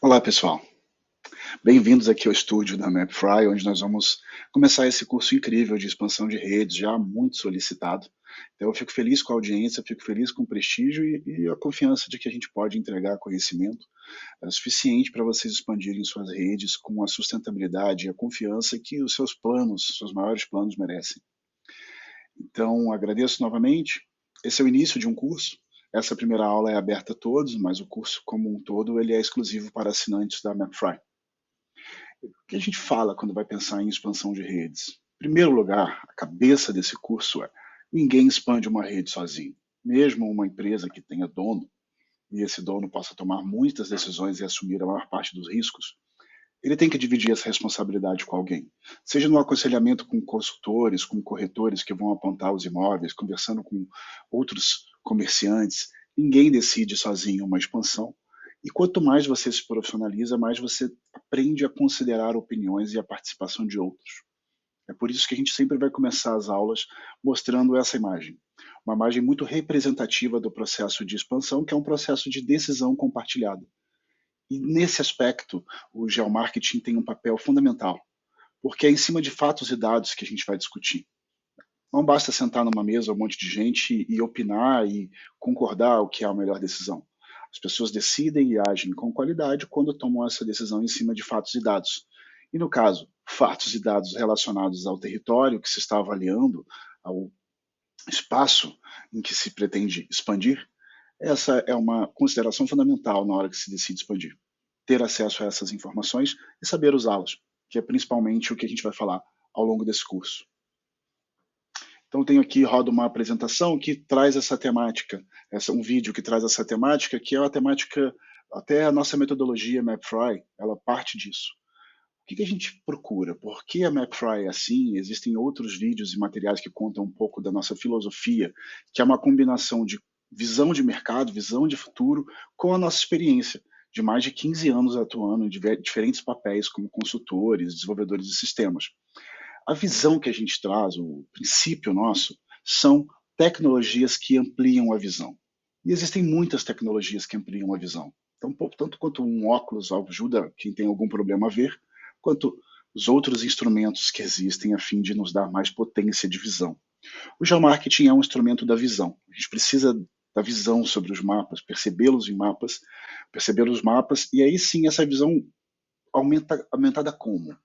Olá, pessoal. Bem-vindos aqui ao estúdio da MapFry, onde nós vamos começar esse curso incrível de expansão de redes, já muito solicitado. Então, eu fico feliz com a audiência, fico feliz com o prestígio e a confiança de que a gente pode entregar conhecimento suficiente para vocês expandirem suas redes com a sustentabilidade e a confiança que os seus planos, seus maiores planos merecem. Então, agradeço novamente. Esse é o início de um curso. Essa primeira aula é aberta a todos, mas o curso como um todo ele é exclusivo para assinantes da MapFry. O que a gente fala quando vai pensar em expansão de redes? Em primeiro lugar, a cabeça desse curso é: ninguém expande uma rede sozinho. Mesmo uma empresa que tenha dono, e esse dono possa tomar muitas decisões e assumir a maior parte dos riscos, ele tem que dividir essa responsabilidade com alguém. Seja no aconselhamento com consultores, com corretores que vão apontar os imóveis, conversando com outros comerciantes, ninguém decide sozinho uma expansão. E quanto mais você se profissionaliza, mais você aprende a considerar opiniões e a participação de outros. É por isso que a gente sempre vai começar as aulas mostrando essa imagem. Uma imagem muito representativa do processo de expansão, que é um processo de decisão compartilhada. E nesse aspecto, o geomarketing tem um papel fundamental, porque é em cima de fatos e dados que a gente vai discutir. Não basta sentar numa mesa um monte de gente e opinar e concordar o que é a melhor decisão. As pessoas decidem e agem com qualidade quando tomam essa decisão em cima de fatos e dados. E no caso, fatos e dados relacionados ao território que se está avaliando, ao espaço em que se pretende expandir, essa é uma consideração fundamental na hora que se decide expandir. Ter acesso a essas informações e saber usá-las, que é principalmente o que a gente vai falar ao longo desse curso. Então, tenho aqui, roda uma apresentação que traz essa temática, um vídeo que traz essa temática, que é uma temática, até a nossa metodologia MapFry, ela parte disso. O que a gente procura? Por que a MapFry é assim? Existem outros vídeos e materiais que contam um pouco da nossa filosofia, que é uma combinação de visão de mercado, visão de futuro, com a nossa experiência de mais de 15 anos atuando em diferentes papéis como consultores, desenvolvedores de sistemas. A visão que a gente traz, o princípio nosso, são tecnologias que ampliam a visão. E existem muitas tecnologias que ampliam a visão. Então, tanto quanto um óculos ajuda quem tem algum problema a ver, quanto os outros instrumentos que existem a fim de nos dar mais potência de visão. O geomarketing é um instrumento da visão. A gente precisa da visão sobre os mapas, percebê-los em mapas, perceber os mapas, e aí sim essa visão aumentada como?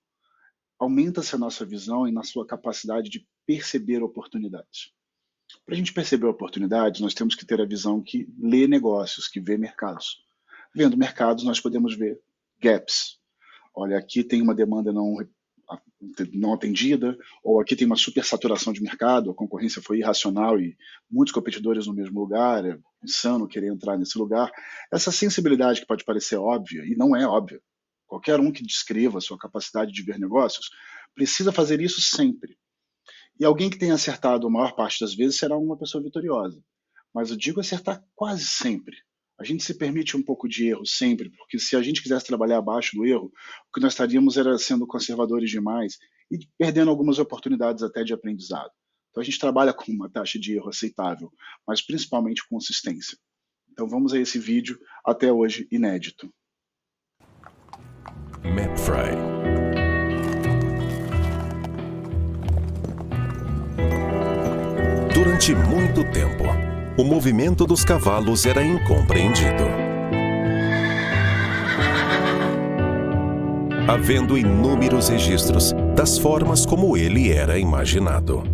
Aumenta-se a nossa visão e na sua capacidade de perceber oportunidades. Para a gente perceber oportunidades, nós temos que ter a visão que lê negócios, que vê mercados. Vendo mercados, nós podemos ver gaps. Olha, aqui tem uma demanda não atendida, ou aqui tem uma supersaturação de mercado, a concorrência foi irracional e muitos competidores no mesmo lugar, é insano querer entrar nesse lugar. Essa sensibilidade que pode parecer óbvia, e não é óbvia, qualquer um que descreva a sua capacidade de ver negócios precisa fazer isso sempre. E alguém que tenha acertado a maior parte das vezes será uma pessoa vitoriosa. Mas eu digo acertar quase sempre. A gente se permite um pouco de erro sempre, porque se a gente quisesse trabalhar abaixo do erro, o que nós estaríamos era sendo conservadores demais e perdendo algumas oportunidades até de aprendizado. Então a gente trabalha com uma taxa de erro aceitável, mas principalmente consistência. Então vamos a esse vídeo, até hoje inédito. MapFry. Durante muito tempo, o movimento dos cavalos era incompreendido. Havendo inúmeros registros das formas como ele era imaginado.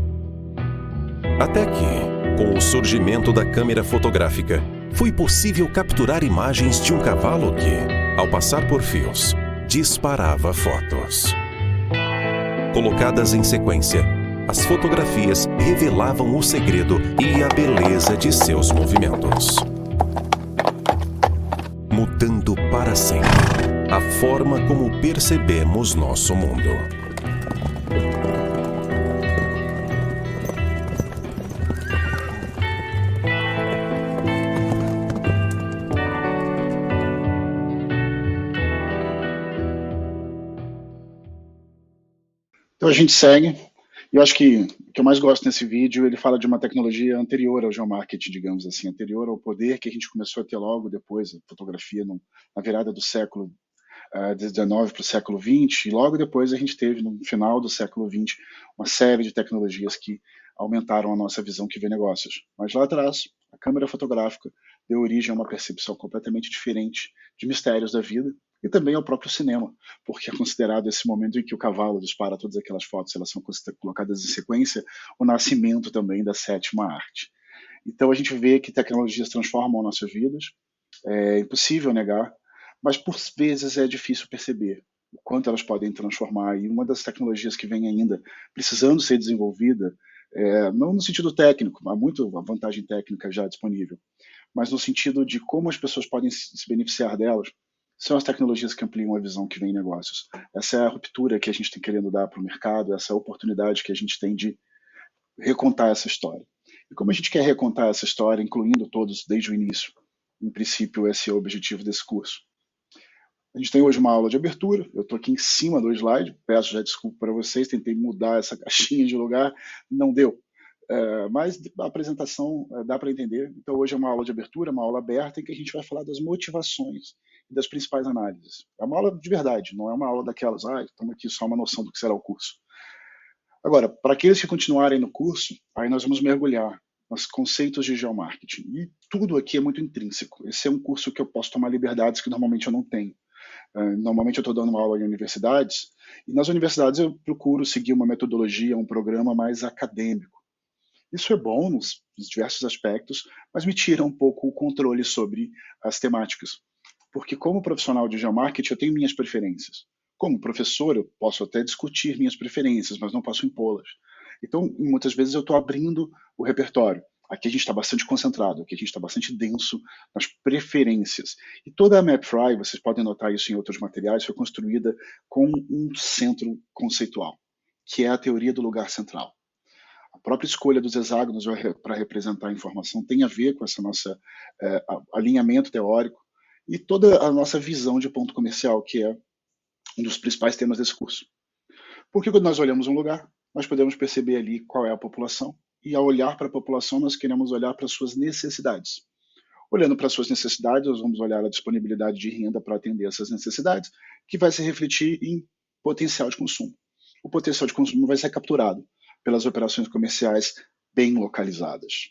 Até que, com o surgimento da câmera fotográfica, foi possível capturar imagens de um cavalo que, ao passar por fios, disparava fotos. Colocadas em sequência, as fotografias revelavam o segredo e a beleza de seus movimentos, mudando para sempre a forma como percebemos nosso mundo. Então a gente segue. E eu acho que o que eu mais gosto nesse vídeo, ele fala de uma tecnologia anterior ao geomarketing, digamos assim, anterior ao poder que a gente começou a ter logo depois, a fotografia na virada do século de 19 para o século 20, e logo depois a gente teve, no final do século 20, uma série de tecnologias que aumentaram a nossa visão que vê negócios. Mas lá atrás, a câmera fotográfica deu origem a uma percepção completamente diferente de mistérios da vida e também ao próprio cinema, porque é considerado esse momento em que o cavalo dispara todas aquelas fotos, elas são colocadas em sequência, o nascimento também da sétima arte. Então a gente vê que tecnologias transformam nossas vidas, é impossível negar, mas por vezes é difícil perceber o quanto elas podem transformar. E uma das tecnologias que vem ainda precisando ser desenvolvida, não no sentido técnico, há muita vantagem técnica já disponível, mas no sentido de como as pessoas podem se beneficiar delas, são as tecnologias que ampliam a visão que vem em negócios. Essa é a ruptura que a gente tem querendo dar para o mercado, essa é a oportunidade que a gente tem de recontar essa história. E como a gente quer recontar essa história, incluindo todos desde o início, em princípio esse é o objetivo desse curso. A gente tem hoje uma aula de abertura, eu estou aqui em cima do slide, peço já desculpa para vocês, tentei mudar essa caixinha de lugar, não deu. Mas a apresentação dá para entender. Então hoje é uma aula de abertura, uma aula aberta, em que a gente vai falar das motivações e das principais análises. É uma aula de verdade, não é uma aula daquelas, estamos aqui só uma noção do que será o curso. Agora, para aqueles que continuarem no curso, aí nós vamos mergulhar nos conceitos de geomarketing. E tudo aqui é muito intrínseco. Esse é um curso que eu posso tomar liberdades que normalmente eu não tenho. Normalmente eu estou dando uma aula em universidades, e nas universidades eu procuro seguir uma metodologia, um programa mais acadêmico. Isso é bom nos diversos aspectos, mas me tira um pouco o controle sobre as temáticas. Porque como profissional de geomarketing eu tenho minhas preferências. Como professor eu posso até discutir minhas preferências, mas não posso impô-las. Então, muitas vezes eu estou abrindo o repertório. Aqui a gente está bastante concentrado, aqui a gente está bastante denso nas preferências. E toda a MapFry, vocês podem notar isso em outros materiais, foi construída com um centro conceitual, que é a teoria do lugar central. A própria escolha dos hexágonos para representar a informação tem a ver com esse nosso alinhamento teórico e toda a nossa visão de ponto comercial, que é um dos principais temas desse curso. Porque quando nós olhamos um lugar, nós podemos perceber ali qual é a população, e ao olhar para a população, nós queremos olhar para as suas necessidades. Olhando para as suas necessidades, nós vamos olhar a disponibilidade de renda para atender essas necessidades, que vai se refletir em potencial de consumo. O potencial de consumo vai ser capturado pelas operações comerciais bem localizadas.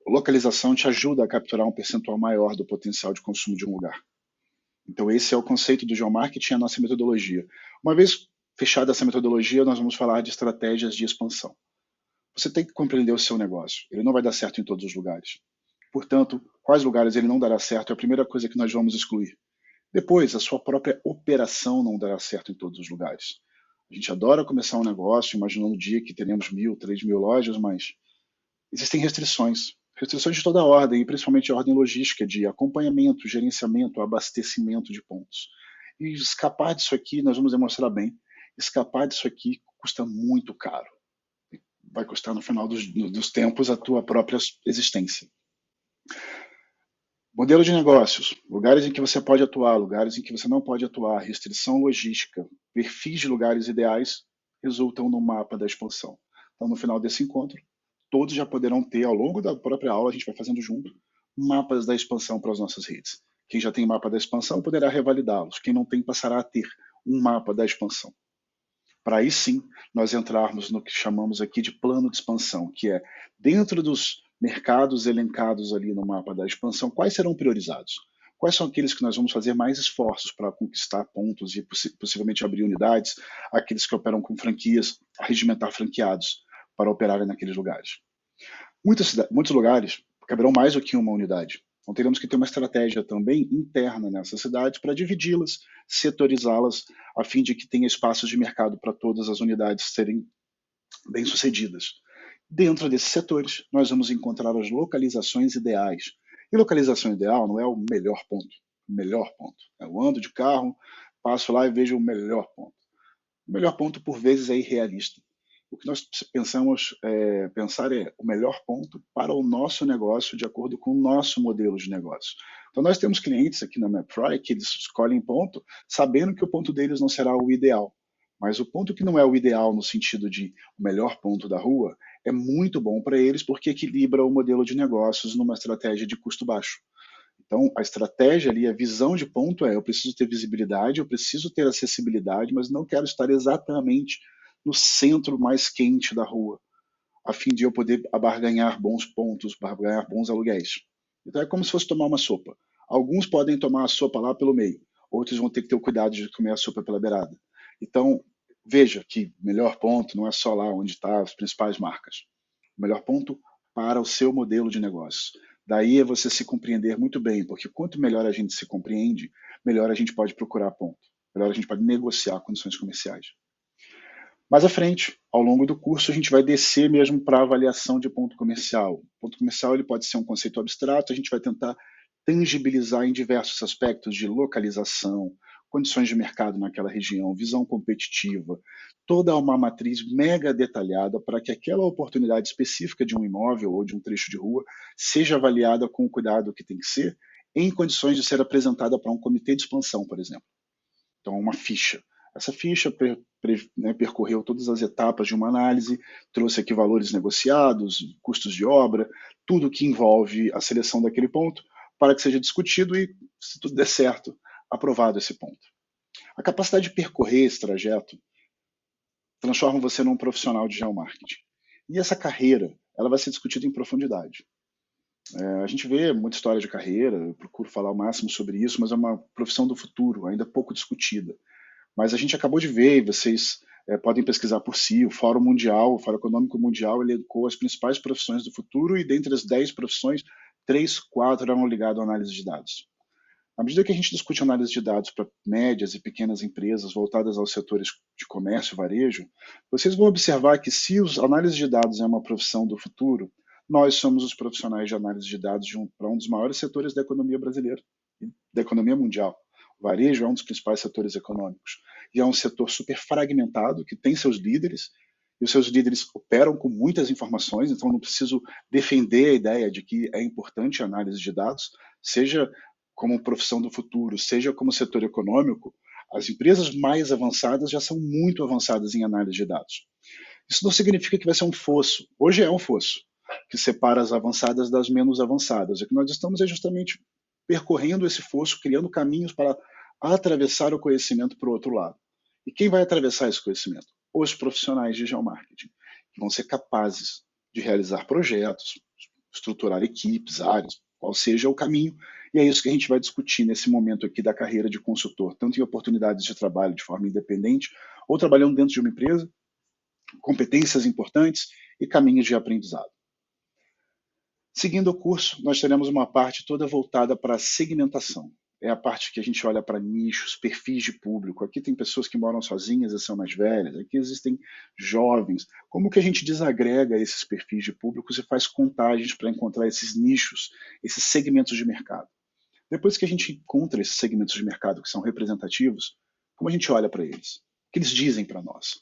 Localização te ajuda a capturar um percentual maior do potencial de consumo de um lugar. Então esse é o conceito do geomarketing, a nossa metodologia. Uma vez fechada essa metodologia, nós vamos falar de estratégias de expansão. Você tem que compreender o seu negócio. Ele não vai dar certo em todos os lugares. Portanto, quais lugares ele não dará certo é a primeira coisa que nós vamos excluir. Depois, a sua própria operação não dará certo em todos os lugares. A gente adora começar um negócio, imaginando um dia que teremos 1.000, 3.000 lojas, mas existem restrições. Restrições de toda a ordem, e principalmente a ordem logística, de acompanhamento, gerenciamento, abastecimento de pontos. E escapar disso aqui, nós vamos demonstrar bem, escapar disso aqui custa muito caro. Vai custar no final dos tempos a tua própria existência. Modelo de negócios, lugares em que você pode atuar, lugares em que você não pode atuar, restrição logística, perfis de lugares ideais resultam no mapa da expansão. Então, no final desse encontro, todos já poderão ter, ao longo da própria aula, a gente vai fazendo junto, mapas da expansão para as nossas redes. Quem já tem mapa da expansão poderá revalidá-los. Quem não tem passará a ter um mapa da expansão. Para aí sim, nós entrarmos no que chamamos aqui de plano de expansão, que é dentro dos mercados elencados ali no mapa da expansão, quais serão priorizados? Quais são aqueles que nós vamos fazer mais esforços para conquistar pontos e possivelmente abrir unidades, aqueles que operam com franquias, regimentar franqueados para operarem naqueles lugares. Muitos lugares caberão mais do que uma unidade. Então teremos que ter uma estratégia também interna nessa cidade para dividi-las, setorizá-las, a fim de que tenha espaços de mercado para todas as unidades serem bem-sucedidas. Dentro desses setores, nós vamos encontrar as localizações ideais. E localização ideal não é o melhor ponto. O melhor ponto. Eu ando de carro, passo lá e vejo o melhor ponto. O melhor ponto, por vezes, é irrealista. O que nós pensar é o melhor ponto para o nosso negócio de acordo com o nosso modelo de negócio. Então nós temos clientes aqui na MapFry que eles escolhem ponto sabendo que o ponto deles não será o ideal. Mas o ponto que não é o ideal no sentido de o melhor ponto da rua é muito bom para eles porque equilibra o modelo de negócios numa estratégia de custo baixo. Então, a estratégia ali, a visão de ponto eu preciso ter visibilidade, eu preciso ter acessibilidade, mas não quero estar exatamente no centro mais quente da rua, a fim de eu poder abarganhar bons pontos, abarganhar bons aluguéis. Então, é como se fosse tomar uma sopa. Alguns podem tomar a sopa lá pelo meio, outros vão ter que ter o cuidado de comer a sopa pela beirada. Então, veja que o melhor ponto não é só lá onde estão as principais marcas. O melhor ponto para o seu modelo de negócio. Daí é você se compreender muito bem, porque quanto melhor a gente se compreende, melhor a gente pode procurar ponto, melhor a gente pode negociar condições comerciais. Mais à frente, ao longo do curso, a gente vai descer mesmo para a avaliação de ponto comercial. O ponto comercial ele pode ser um conceito abstrato, a gente vai tentar tangibilizar em diversos aspectos de localização, condições de mercado naquela região, visão competitiva, toda uma matriz mega detalhada para que aquela oportunidade específica de um imóvel ou de um trecho de rua seja avaliada com o cuidado que tem que ser, em condições de ser apresentada para um comitê de expansão, por exemplo. Então, uma ficha. Essa ficha percorreu todas as etapas de uma análise, trouxe aqui valores negociados, custos de obra, tudo que envolve a seleção daquele ponto, para que seja discutido e, se tudo der certo, aprovado esse ponto. A capacidade de percorrer esse trajeto transforma você num profissional de geomarketing. E essa carreira, ela vai ser discutida em profundidade. A gente vê muita história de carreira, eu procuro falar o máximo sobre isso, mas é uma profissão do futuro, ainda pouco discutida. Mas a gente acabou de ver, e vocês podem pesquisar por si, o Fórum Mundial, o Fórum Econômico Mundial, ele elencou as principais profissões do futuro e dentre as 10 profissões, 3, 4 eram ligadas à análise de dados. À medida que a gente discute análise de dados para médias e pequenas empresas voltadas aos setores de comércio e varejo, vocês vão observar que se a análise de dados é uma profissão do futuro, nós somos os profissionais de análise de dados para um dos maiores setores da economia brasileira e da economia mundial. O varejo é um dos principais setores econômicos e é um setor super fragmentado que tem seus líderes e os seus líderes operam com muitas informações, então não preciso defender a ideia de que é importante a análise de dados, seja como profissão do futuro, seja como setor econômico, as empresas mais avançadas já são muito avançadas em análise de dados. Isso não significa que vai ser um fosso. Hoje é um fosso que separa as avançadas das menos avançadas. O que nós estamos é justamente percorrendo esse fosso, criando caminhos para atravessar o conhecimento para o outro lado. E quem vai atravessar esse conhecimento? Os profissionais de geomarketing, que vão ser capazes de realizar projetos, estruturar equipes, áreas, qual seja o caminho. E é isso que a gente vai discutir nesse momento aqui da carreira de consultor, tanto em oportunidades de trabalho de forma independente, ou trabalhando dentro de uma empresa, competências importantes e caminhos de aprendizado. Seguindo o curso, nós teremos uma parte toda voltada para a segmentação. É a parte que a gente olha para nichos, perfis de público. Aqui tem pessoas que moram sozinhas e são mais velhas. Aqui existem jovens. Como que a gente desagrega esses perfis de públicos e faz contagens para encontrar esses nichos, esses segmentos de mercado? Depois que a gente encontra esses segmentos de mercado que são representativos, como a gente olha para eles? O que eles dizem para nós?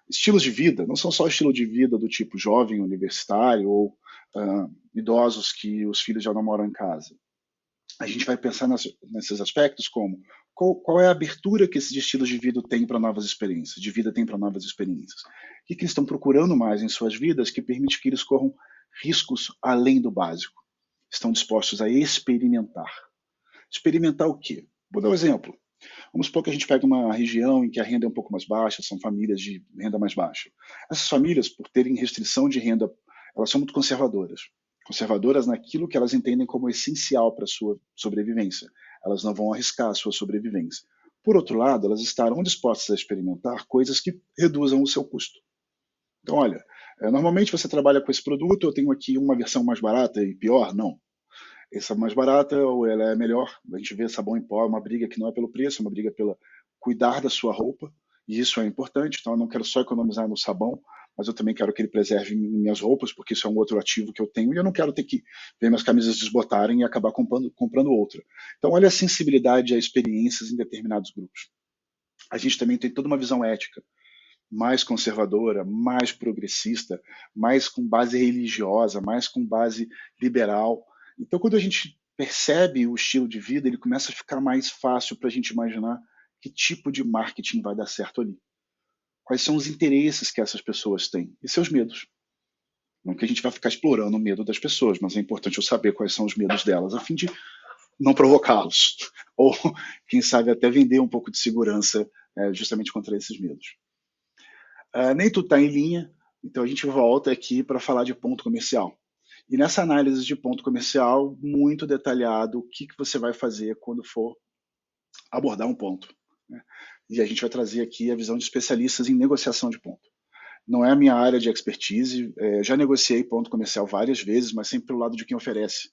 Estilos de vida não são só estilo de vida do tipo jovem universitário ou idosos que os filhos já não moram em casa. A gente vai pensar nesses aspectos como qual é a abertura que esses estilos de vida têm para novas experiências, de vida tem para novas experiências. O que eles estão procurando mais em suas vidas que permite que eles corram riscos além do básico. Estão dispostos a experimentar. Experimentar o quê? Vou dar um exemplo. Vamos supor que a gente pega uma região em que a renda é um pouco mais baixa, são famílias de renda mais baixa. Essas famílias, por terem restrição de renda, elas são muito conservadoras. Conservadoras naquilo que elas entendem como essencial para a sua sobrevivência. Elas não vão arriscar a sua sobrevivência. Por outro lado, elas estarão dispostas a experimentar coisas que reduzam o seu custo. Então, olha, normalmente você trabalha com esse produto, eu tenho aqui uma versão mais barata e pior? Não. Essa mais barata ou ela é melhor. A gente vê sabão em pó, é uma briga que não é pelo preço, é uma briga pela cuidar da sua roupa, e isso é importante. Então eu não quero só economizar no sabão, mas eu também quero que ele preserve minhas roupas, porque isso é um outro ativo que eu tenho, e eu não quero ter que ver minhas camisas desbotarem e acabar comprando outra. Então olha a sensibilidade a experiências em determinados grupos. A gente também tem toda uma visão ética, mais conservadora, mais progressista, mais com base religiosa, mais com base liberal. Então, quando a gente percebe o estilo de vida, ele começa a ficar mais fácil para a gente imaginar que tipo de marketing vai dar certo ali. Quais são os interesses que essas pessoas têm e seus medos. Não que a gente vai ficar explorando o medo das pessoas, mas é importante eu saber quais são os medos delas, a fim de não provocá-los, ou quem sabe até vender um pouco de segurança justamente contra esses medos. Nem tudo está em linha, então a gente volta aqui para falar de ponto comercial. E nessa análise de ponto comercial, muito detalhado o que você vai fazer quando for abordar um ponto, né? E a gente vai trazer aqui a visão de especialistas em negociação de ponto. Não é a minha área de expertise, já negociei ponto comercial várias vezes, mas sempre pelo lado de quem oferece.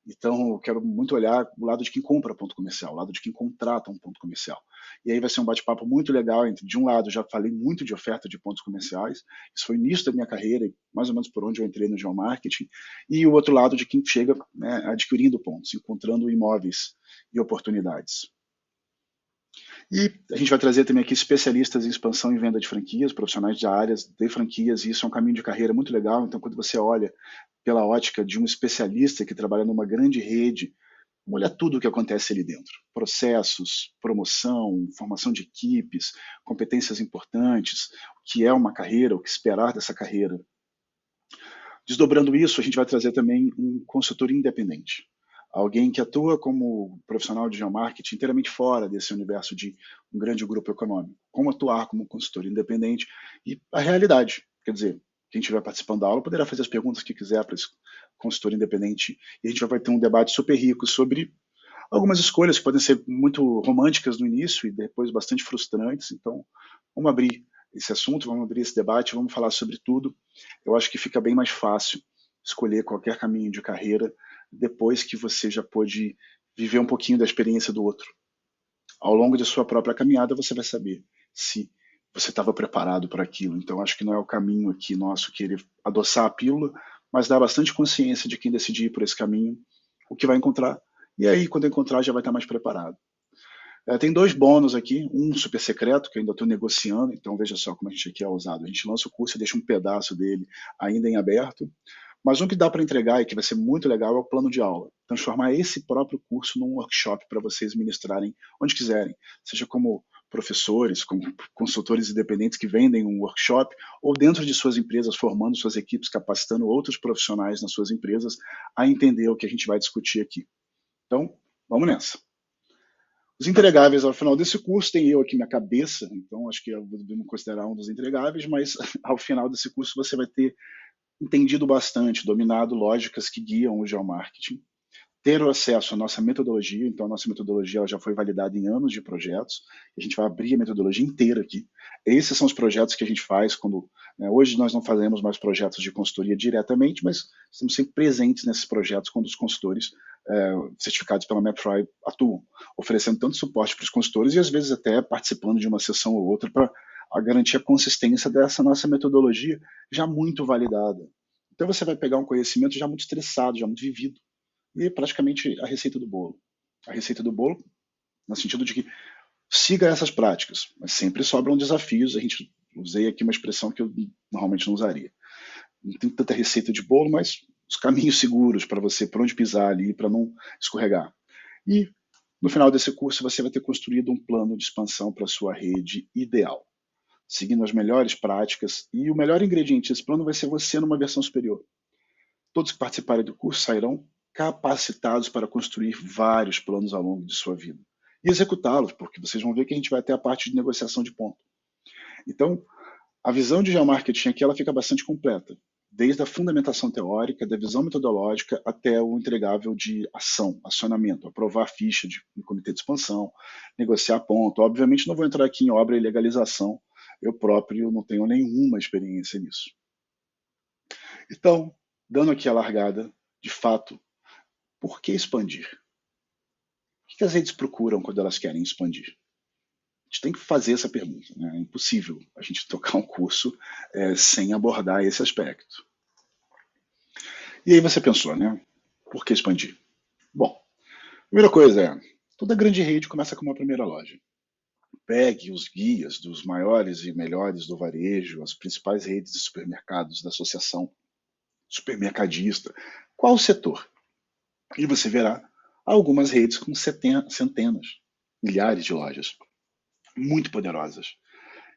Então, eu quero muito olhar o lado de quem compra ponto comercial, o lado de quem contrata um ponto comercial. E aí vai ser um bate-papo muito legal entre, de um lado, já falei muito de oferta de pontos comerciais, isso foi o início da minha carreira, mais ou menos por onde eu entrei no geomarketing, e o outro lado de quem chega, né, adquirindo pontos, encontrando imóveis e oportunidades. E a gente vai trazer também aqui especialistas em expansão e venda de franquias, profissionais de áreas de franquias, e isso é um caminho de carreira muito legal. Então, quando você olha pela ótica de um especialista que trabalha numa grande rede, olha tudo o que acontece ali dentro. Processos, promoção, formação de equipes, competências importantes, o que é uma carreira, o que esperar dessa carreira. Desdobrando isso, a gente vai trazer também um consultor independente. Alguém que atua como profissional de geomarketing inteiramente fora desse universo de um grande grupo econômico. Como atuar como consultor independente e a realidade. Quer dizer, quem estiver participando da aula poderá fazer as perguntas que quiser para esse consultor independente e a gente vai ter um debate super rico sobre algumas escolhas que podem ser muito românticas no início e depois bastante frustrantes. Então, vamos abrir esse assunto, vamos abrir esse debate, vamos falar sobre tudo. Eu acho que fica bem mais fácil escolher qualquer caminho de carreira depois que você já pôde viver um pouquinho da experiência do outro. Ao longo de sua própria caminhada, você vai saber se você estava preparado para aquilo. Então, acho que não é o caminho aqui nosso querer adoçar a pílula, mas dar bastante consciência de quem decidir ir por esse caminho, o que vai encontrar. E aí, quando encontrar, já vai estar mais preparado. Tem dois bônus aqui, um super secreto, que eu ainda estou negociando, então veja só como a gente aqui é ousado. A gente lança o curso e deixa um pedaço dele ainda em aberto, mas um que dá para entregar e que vai ser muito legal é o plano de aula. Transformar esse próprio curso num workshop para vocês ministrarem onde quiserem, seja como professores, como consultores independentes que vendem um workshop, ou dentro de suas empresas, formando suas equipes, capacitando outros profissionais nas suas empresas a entender o que a gente vai discutir aqui. Então, vamos nessa. Os entregáveis ao final desse curso, tem eu aqui na cabeça, então acho que eu vou considerar um dos entregáveis, mas ao final desse curso você vai ter entendido bastante, dominado lógicas que guiam o geomarketing, ter o acesso à nossa metodologia, então a nossa metodologia ela já foi validada em anos de projetos, a gente vai abrir a metodologia inteira aqui. Esses são os projetos que a gente faz quando, hoje nós não fazemos mais projetos de consultoria diretamente, mas estamos sempre presentes nesses projetos quando os consultores certificados pela MapFry atuam, oferecendo tanto suporte para os consultores e às vezes até participando de uma sessão ou outra para garantir a consistência dessa nossa metodologia já muito validada. Então você vai pegar um conhecimento já muito estressado, já muito vivido, e praticamente a receita do bolo. A receita do bolo, no sentido de que siga essas práticas, mas sempre sobram desafios. A gente usei aqui uma expressão que eu normalmente não usaria. Não tem tanta receita de bolo, mas os caminhos seguros para você, por onde pisar ali, para não escorregar. E no final desse curso você vai ter construído um plano de expansão para a sua rede ideal, seguindo as melhores práticas, e o melhor ingrediente desse plano vai ser você numa versão superior. Todos que participarem do curso sairão capacitados para construir vários planos ao longo de sua vida e executá-los, porque vocês vão ver que a gente vai ter a parte de negociação de ponto. Então, a visão de geomarketing aqui ela fica bastante completa, desde a fundamentação teórica, da visão metodológica, até o entregável de ação, acionamento, aprovar ficha no comitê de expansão, negociar ponto. Obviamente não vou entrar aqui em obra e legalização, eu próprio não tenho nenhuma experiência nisso. Então, dando aqui a largada, de fato, por que expandir? O que as redes procuram quando elas querem expandir? A gente tem que fazer essa pergunta. Né? É impossível a gente tocar um curso sem abordar esse aspecto. E aí você pensou, né? Por que expandir? Bom, primeira coisa toda grande rede começa com uma primeira loja. Pegue os guias dos maiores e melhores do varejo, as principais redes de supermercados da associação, supermercadista, qual o setor? E você verá algumas redes com centenas, milhares de lojas, muito poderosas.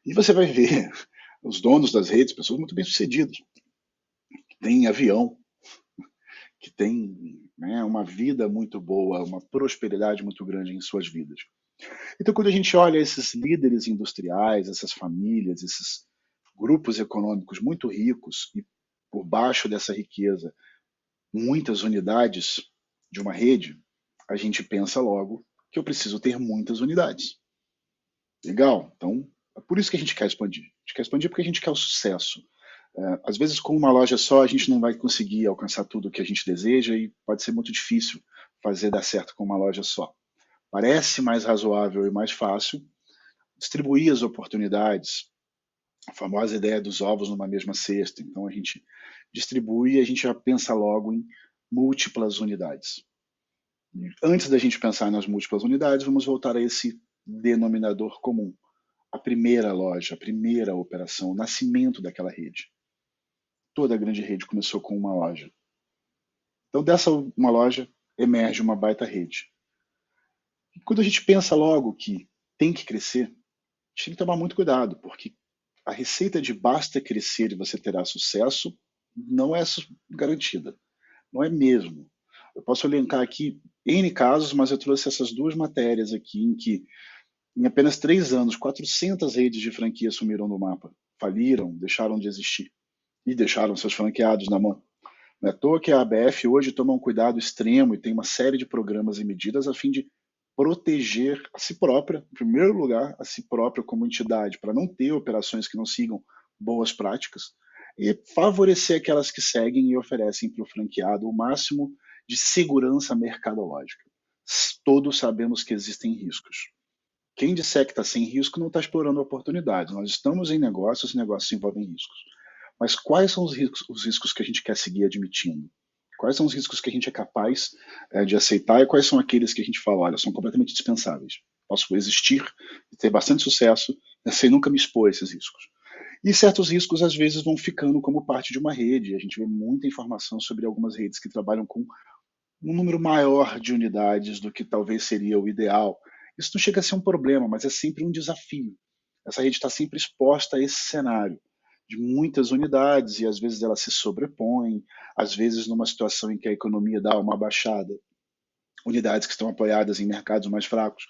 E você vai ver os donos das redes, pessoas muito bem sucedidas, que têm avião, que têm né, uma vida muito boa, uma prosperidade muito grande em suas vidas. Então, quando a gente olha esses líderes industriais, essas famílias, esses grupos econômicos muito ricos e por baixo dessa riqueza, muitas unidades de uma rede, a gente pensa logo que eu preciso ter muitas unidades. Legal? Então, é por isso que a gente quer expandir. A gente quer expandir porque a gente quer o sucesso. Às vezes, com uma loja só, a gente não vai conseguir alcançar tudo o que a gente deseja e pode ser muito difícil fazer dar certo com uma loja só. Parece mais razoável e mais fácil distribuir as oportunidades, a famosa ideia dos ovos numa mesma cesta. Então, a gente distribui e a gente já pensa logo em múltiplas unidades. Antes da gente pensar nas múltiplas unidades, vamos voltar a esse denominador comum. A primeira loja, a primeira operação, o nascimento daquela rede. Toda grande rede começou com uma loja. Então, dessa uma loja, emerge uma baita rede. E quando a gente pensa logo que tem que crescer, a gente tem que tomar muito cuidado, porque a receita de basta crescer e você terá sucesso não é garantida. Não é mesmo. Eu posso elencar aqui N casos, mas eu trouxe essas duas matérias aqui em que, em apenas 3 anos, 400 redes de franquia sumiram do mapa, faliram, deixaram de existir e deixaram seus franqueados na mão. Não é à toa que a ABF hoje toma um cuidado extremo e tem uma série de programas e medidas a fim de proteger a si própria, em primeiro lugar, a si própria como entidade, para não ter operações que não sigam boas práticas, e favorecer aquelas que seguem e oferecem para o franqueado o máximo de segurança mercadológica. Todos sabemos que existem riscos. Quem disser que está sem risco não está explorando oportunidades. Nós estamos em negócios envolvem riscos. Mas quais são os riscos que a gente quer seguir admitindo? Quais são os riscos que a gente é capaz de aceitar e quais são aqueles que a gente fala, olha, são completamente dispensáveis. Posso existir e ter bastante sucesso sem nunca me expor a esses riscos. E certos riscos, às vezes, vão ficando como parte de uma rede. A gente vê muita informação sobre algumas redes que trabalham com um número maior de unidades do que talvez seria o ideal. Isso não chega a ser um problema, mas é sempre um desafio. Essa rede está sempre exposta a esse cenário de muitas unidades e às vezes ela se sobrepõe, às vezes numa situação em que a economia dá uma baixada, unidades que estão apoiadas em mercados mais fracos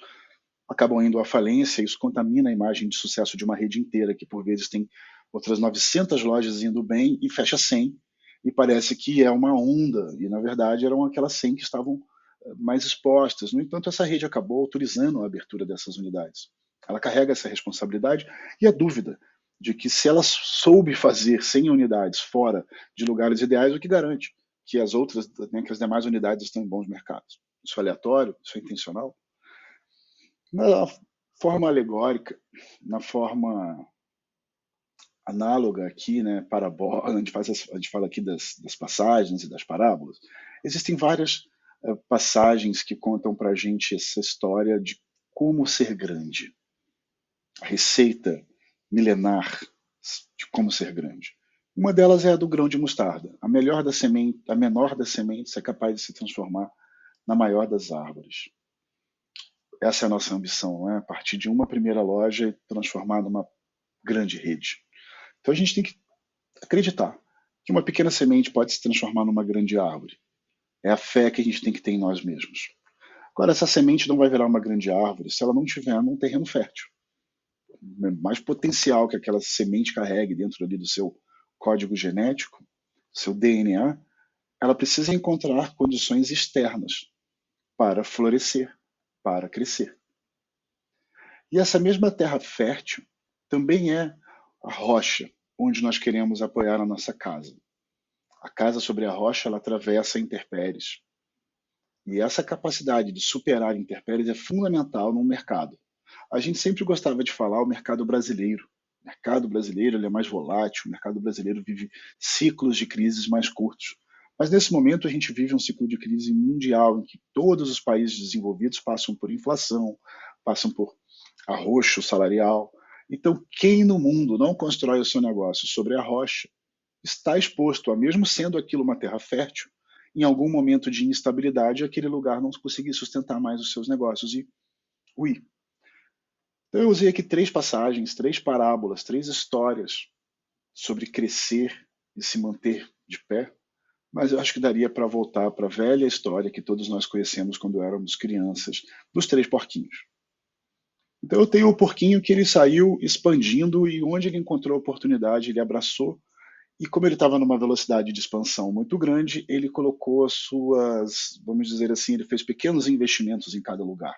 acabam indo à falência, e isso contamina a imagem de sucesso de uma rede inteira, que por vezes tem outras 900 lojas indo bem e fecha 100, e parece que é uma onda, e na verdade eram aquelas 100 que estavam mais expostas. No entanto, essa rede acabou autorizando a abertura dessas unidades. Ela carrega essa responsabilidade e a dúvida de que se ela soube fazer 100 unidades fora de lugares ideais, o que garante que as outras, né, que as demais unidades estão em bons mercados. Isso é aleatório? Isso é intencional? Na forma alegórica, na forma análoga aqui, né, parabola, a gente fala aqui das passagens e das parábolas, existem várias passagens que contam para a gente essa história de como ser grande, a receita milenar de como ser grande. Uma delas é a do grão de mostarda. A menor das sementes é capaz de se transformar na maior das árvores. Essa é a nossa ambição, não é? A partir de uma primeira loja e transformar numa grande rede. Então a gente tem que acreditar que uma pequena semente pode se transformar numa grande árvore. É a fé que a gente tem que ter em nós mesmos. Agora, essa semente não vai virar uma grande árvore se ela não tiver num terreno fértil. Mais potencial que aquela semente carregue dentro ali do seu código genético, seu DNA, ela precisa encontrar condições externas para florescer, para crescer. E essa mesma terra fértil também é a rocha onde nós queremos apoiar a nossa casa. A casa sobre a rocha, ela atravessa intempéries. E essa capacidade de superar intempéries é fundamental no mercado. A gente sempre gostava de falar o mercado brasileiro. O mercado brasileiro ele é mais volátil, o mercado brasileiro vive ciclos de crises mais curtos. Mas nesse momento a gente vive um ciclo de crise mundial em que todos os países desenvolvidos passam por inflação, passam por arroxo salarial. Então, quem no mundo não constrói o seu negócio sobre a rocha está exposto a, mesmo sendo aquilo uma terra fértil, em algum momento de instabilidade, aquele lugar não conseguir sustentar mais os seus negócios e ruir. Então eu usei aqui 3 passagens, 3 parábolas, 3 histórias sobre crescer e se manter de pé, mas eu acho que daria para voltar para a velha história que todos nós conhecemos quando éramos crianças, dos três porquinhos. Então eu tenho o porquinho que ele saiu expandindo e onde ele encontrou a oportunidade, ele abraçou. E como ele estava numa velocidade de expansão muito grande, ele colocou as suas, vamos dizer assim, ele fez pequenos investimentos em cada lugar.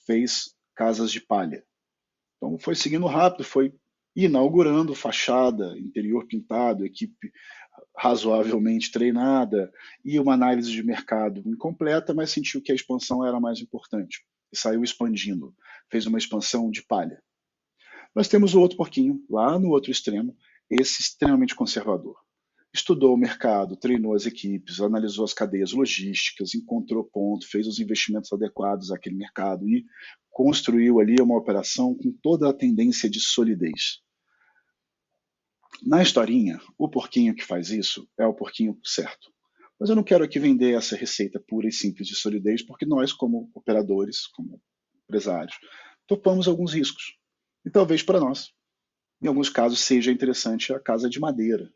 Fez casas de palha. Então foi seguindo rápido, foi inaugurando fachada, interior pintado, equipe razoavelmente treinada e uma análise de mercado incompleta, mas sentiu que a expansão era mais importante e saiu expandindo. Fez uma expansão de palha. Nós temos o outro porquinho, lá no outro extremo, esse extremamente conservador. Estudou o mercado, treinou as equipes, analisou as cadeias logísticas, encontrou ponto, fez os investimentos adequados àquele mercado e construiu ali uma operação com toda a tendência de solidez. Na historinha, o porquinho que faz isso é o porquinho certo. Mas eu não quero aqui vender essa receita pura e simples de solidez, porque nós, como operadores, como empresários, topamos alguns riscos. E talvez para nós, em alguns casos, seja interessante a casa de madeira.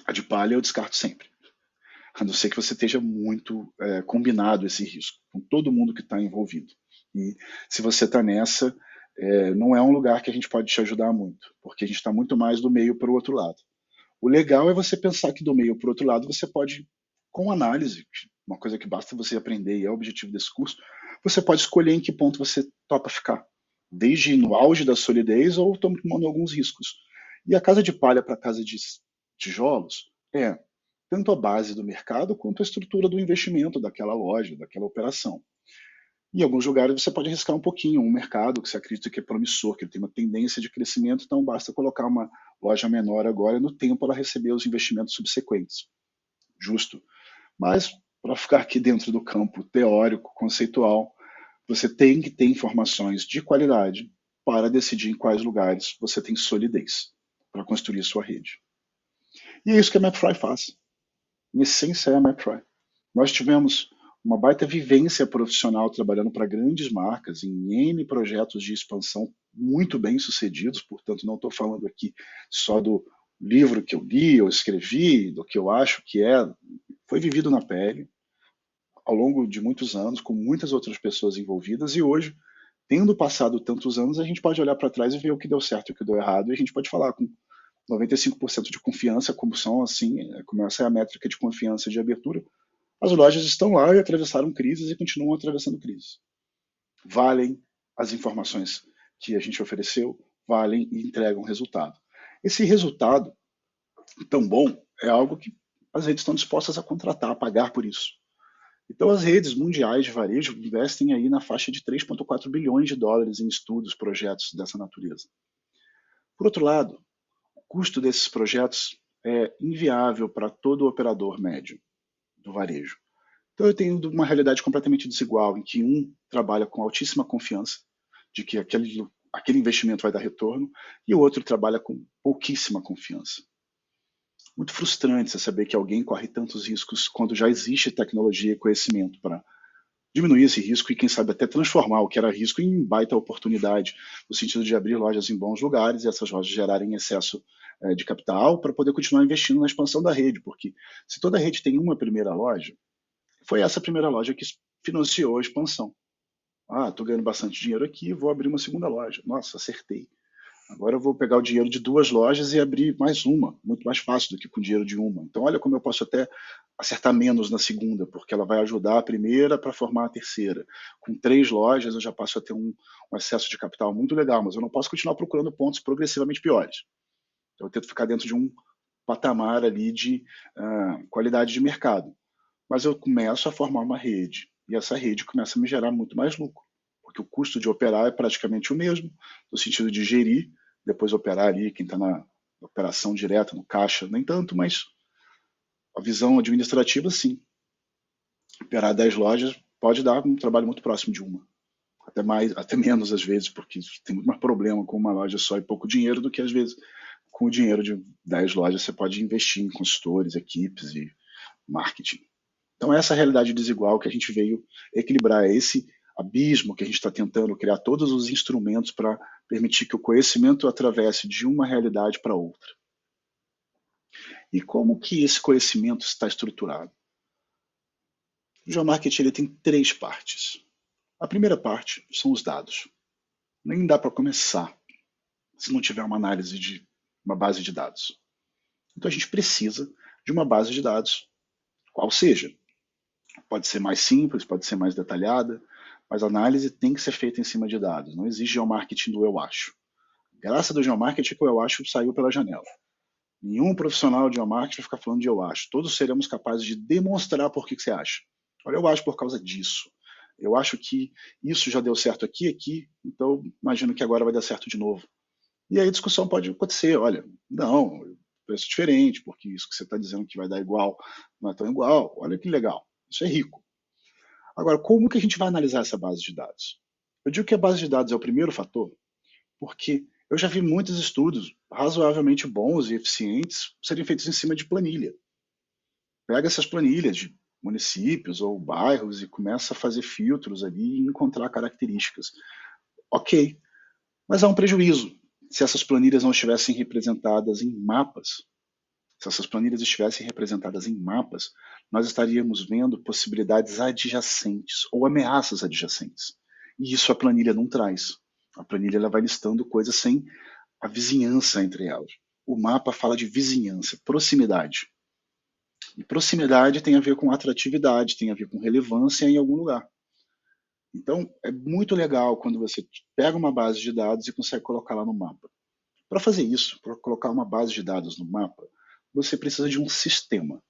A de palha eu descarto sempre. A não ser que você esteja muito combinado esse risco com todo mundo que está envolvido. E se você está nessa, não é um lugar que a gente pode te ajudar muito, porque a gente está muito mais do meio para o outro lado. O legal é você pensar que do meio para o outro lado você pode, com análise, uma coisa que basta você aprender e é o objetivo desse curso, você pode escolher em que ponto você topa ficar, desde no auge da solidez ou tomando alguns riscos. E a casa de palha para a casa de tijolos é tanto a base do mercado quanto a estrutura do investimento daquela loja, daquela operação. Em alguns lugares você pode arriscar um pouquinho, um mercado que você acredita que é promissor, que ele tem uma tendência de crescimento, então basta colocar uma loja menor agora e no tempo ela receber os investimentos subsequentes. Justo. Mas, para ficar aqui dentro do campo teórico, conceitual, você tem que ter informações de qualidade para decidir em quais lugares você tem solidez para construir sua rede. E é isso que a MapFry faz. Em essência, é a MapFry. Nós tivemos uma baita vivência profissional trabalhando para grandes marcas em N projetos de expansão muito bem sucedidos, portanto não estou falando aqui só do livro que eu li, eu escrevi, do que eu acho que foi vivido na pele ao longo de muitos anos, com muitas outras pessoas envolvidas e hoje, tendo passado tantos anos, a gente pode olhar para trás e ver o que deu certo e o que deu errado e a gente pode falar com 95% de confiança, como são assim, como essa é a métrica de confiança de abertura. As lojas estão lá e atravessaram crises e continuam atravessando crises. Valem as informações que a gente ofereceu, valem e entregam resultado. Esse resultado tão bom é algo que as redes estão dispostas a contratar, a pagar por isso. Então as redes mundiais de varejo investem aí na faixa de 3,4 bilhões de dólares em estudos, projetos dessa natureza. Por outro lado, o custo desses projetos é inviável para todo operador médio do varejo. Então eu tenho uma realidade completamente desigual, em que um trabalha com altíssima confiança de que aquele investimento vai dar retorno, e o outro trabalha com pouquíssima confiança. Muito frustrante você saber que alguém corre tantos riscos quando já existe tecnologia e conhecimento para diminuir esse risco e, quem sabe, até transformar o que era risco em baita oportunidade, no sentido de abrir lojas em bons lugares e essas lojas gerarem excesso de capital para poder continuar investindo na expansão da rede, porque se toda a rede tem uma primeira loja, foi essa primeira loja que financiou a expansão. Estou ganhando bastante dinheiro aqui, vou abrir uma segunda loja. Nossa, acertei. Agora eu vou pegar o dinheiro de duas lojas e abrir mais uma, muito mais fácil do que com o dinheiro de uma. Então olha como eu posso até acertar menos na segunda, porque ela vai ajudar a primeira para formar a terceira. Com 3 lojas eu já passo a ter um excesso de capital muito legal, mas eu não posso continuar procurando pontos progressivamente piores. Então eu tento ficar dentro de um patamar ali de qualidade de mercado. Mas eu começo a formar uma rede, e essa rede começa a me gerar muito mais lucro, porque o custo de operar é praticamente o mesmo, no sentido de gerir, depois operar ali, quem está na operação direta, no caixa, nem tanto, mas a visão administrativa, sim. Operar 10 lojas pode dar um trabalho muito próximo de uma, até mais, até menos às vezes, porque tem muito mais problema com uma loja só e pouco dinheiro do que às vezes com o dinheiro de 10 lojas você pode investir em consultores, equipes e marketing. Então essa realidade desigual que a gente veio equilibrar, é esse abismo que a gente está tentando criar todos os instrumentos para permitir que o conhecimento atravesse de uma realidade para outra. E como que esse conhecimento está estruturado? O geomarketing ele tem três partes. A primeira parte são os dados. Nem dá para começar se não tiver uma análise de uma base de dados. Então a gente precisa de uma base de dados, qual seja. Pode ser mais simples, pode ser mais detalhada, mas a análise tem que ser feita em cima de dados. Não existe geomarketing do eu acho. Graças ao geomarketing que o eu acho saiu pela janela. Nenhum profissional de geomarketing vai ficar falando de eu acho. Todos seremos capazes de demonstrar por que você acha. Olha, eu acho por causa disso. Eu acho que isso já deu certo aqui, então imagino que agora vai dar certo de novo. E aí a discussão pode acontecer, olha, não, preço diferente, porque isso que você está dizendo que vai dar igual não é tão igual. Olha que legal, isso é rico. Agora, como que a gente vai analisar essa base de dados? Eu digo que a base de dados é o primeiro fator, porque eu já vi muitos estudos razoavelmente bons e eficientes serem feitos em cima de planilha. Pega essas planilhas de municípios ou bairros e começa a fazer filtros ali e encontrar características. Ok, mas há um prejuízo se essas planilhas não estivessem representadas em mapas. Se essas planilhas estivessem representadas em mapas, nós estaríamos vendo possibilidades adjacentes ou ameaças adjacentes. E isso a planilha não traz. A planilha ela vai listando coisas sem a vizinhança entre elas. O mapa fala de vizinhança, proximidade. E proximidade tem a ver com atratividade, tem a ver com relevância em algum lugar. Então, é muito legal quando você pega uma base de dados e consegue colocar lá no mapa. Para fazer isso, para colocar uma base de dados no mapa, você precisa de um sistema,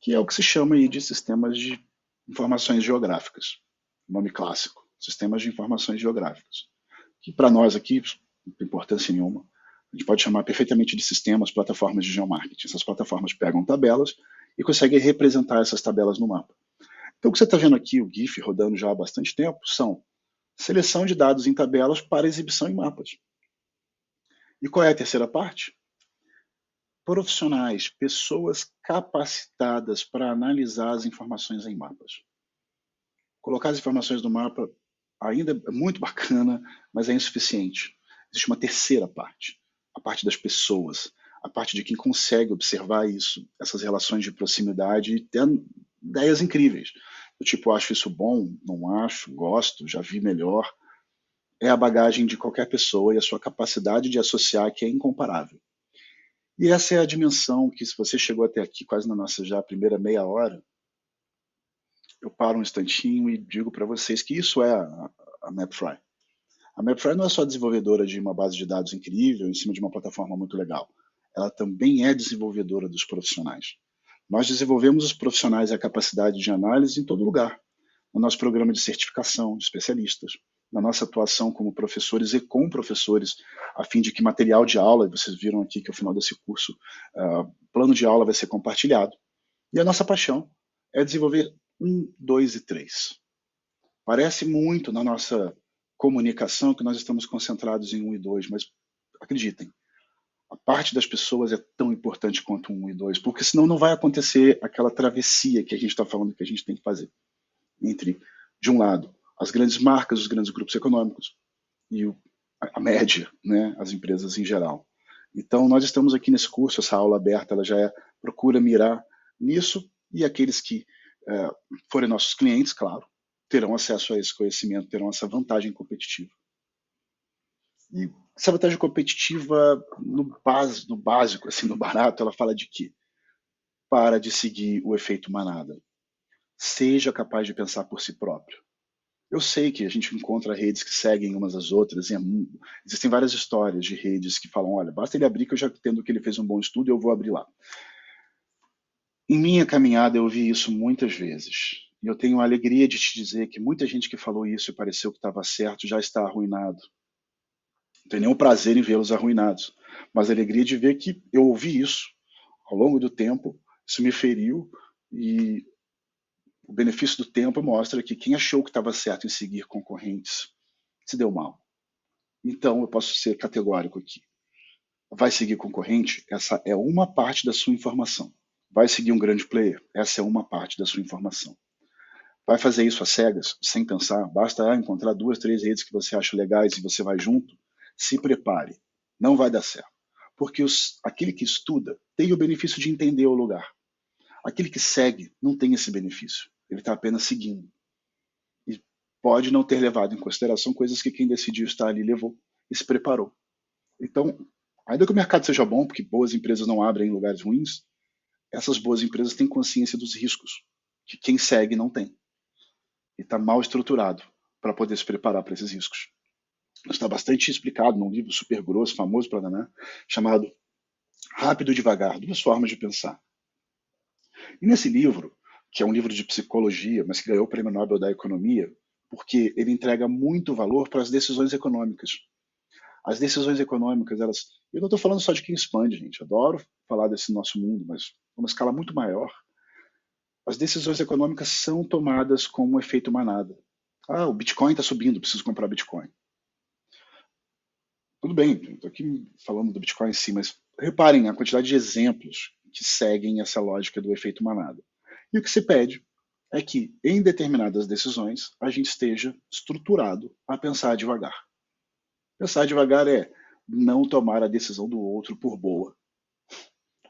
que é o que se chama aí de sistemas de informações geográficas. Nome clássico, sistemas de informações geográficas. Que para nós aqui, não tem importância nenhuma, a gente pode chamar perfeitamente de sistemas, plataformas de geomarketing. Essas plataformas pegam tabelas e conseguem representar essas tabelas no mapa. Então, o que você está vendo aqui, o GIF rodando já há bastante tempo, são seleção de dados em tabelas para exibição em mapas. E qual é a terceira parte? Profissionais, pessoas capacitadas para analisar as informações em mapas. Colocar as informações no mapa ainda é muito bacana, mas é insuficiente. Existe uma terceira parte, a parte das pessoas, a parte de quem consegue observar isso, essas relações de proximidade e ter ideias incríveis. Do tipo, acho isso bom, não acho, gosto, já vi melhor. É a bagagem de qualquer pessoa e a sua capacidade de associar que é incomparável. E essa é a dimensão que, se você chegou até aqui quase na nossa já primeira meia hora, eu paro um instantinho e digo para vocês que isso é a MapFry. A MapFry não é só desenvolvedora de uma base de dados incrível em cima de uma plataforma muito legal. Ela também é desenvolvedora dos profissionais. Nós desenvolvemos os profissionais e a capacidade de análise em todo lugar. No nosso programa de certificação de especialistas, na nossa atuação como professores e com professores, a fim de que material de aula, vocês viram aqui que ao final desse curso, plano de aula vai ser compartilhado. E a nossa paixão é desenvolver 1, 2 e 3. Parece muito na nossa comunicação que nós estamos concentrados em 1 e 2, mas acreditem, a parte das pessoas é tão importante quanto 1 e 2, porque senão não vai acontecer aquela travessia que a gente está falando que a gente tem que fazer. Entre, de um lado, as grandes marcas, os grandes grupos econômicos e a média, né, as empresas em geral. Então, nós estamos aqui nesse curso, essa aula aberta, ela já procura mirar nisso, e aqueles que forem nossos clientes, claro, terão acesso a esse conhecimento, terão essa vantagem competitiva. E essa vantagem competitiva, no básico, assim, no barato, ela fala de quê? Para de seguir o efeito manada. Seja capaz de pensar por si próprio. Eu sei que a gente encontra redes que seguem umas às outras, e existem várias histórias de redes que falam, olha, basta ele abrir que eu já entendo que ele fez um bom estudo, eu vou abrir lá. Em minha caminhada eu ouvi isso muitas vezes, e eu tenho a alegria de te dizer que muita gente que falou isso e pareceu que estava certo já está arruinado. Não tenho nenhum prazer em vê-los arruinados, mas a alegria de ver que eu ouvi isso ao longo do tempo, isso me feriu, e o benefício do tempo mostra que quem achou que estava certo em seguir concorrentes se deu mal. Então, eu posso ser categórico aqui. Vai seguir concorrente? Essa é uma parte da sua informação. Vai seguir um grande player? Essa é uma parte da sua informação. Vai fazer isso às cegas, sem pensar? Basta encontrar 2, 3 redes que você acha legais e você vai junto? Se prepare. Não vai dar certo. Porque aquele que estuda tem o benefício de entender o lugar. Aquele que segue não tem esse benefício. Ele está apenas seguindo. E pode não ter levado em consideração coisas que quem decidiu estar ali levou e se preparou. Então, ainda que o mercado seja bom, porque boas empresas não abrem em lugares ruins, essas boas empresas têm consciência dos riscos, que quem segue não tem. E está mal estruturado para poder se preparar para esses riscos. Está bastante explicado num livro super grosso, famoso para danar, chamado Rápido e Devagar, Duas Formas de Pensar. E nesse livro, que é um livro de psicologia, mas que ganhou o Prêmio Nobel da Economia, porque ele entrega muito valor para as decisões econômicas. As decisões econômicas, elas... Eu não estou falando só de quem expande, gente. Adoro falar desse nosso mundo, mas numa escala muito maior. As decisões econômicas são tomadas com um efeito manada. Ah, o Bitcoin está subindo, preciso comprar Bitcoin. Tudo bem, estou aqui falando do Bitcoin em si, mas reparem a quantidade de exemplos que seguem essa lógica do efeito manada. E o que se pede é que, em determinadas decisões, a gente esteja estruturado a pensar devagar. Pensar devagar é não tomar a decisão do outro por boa.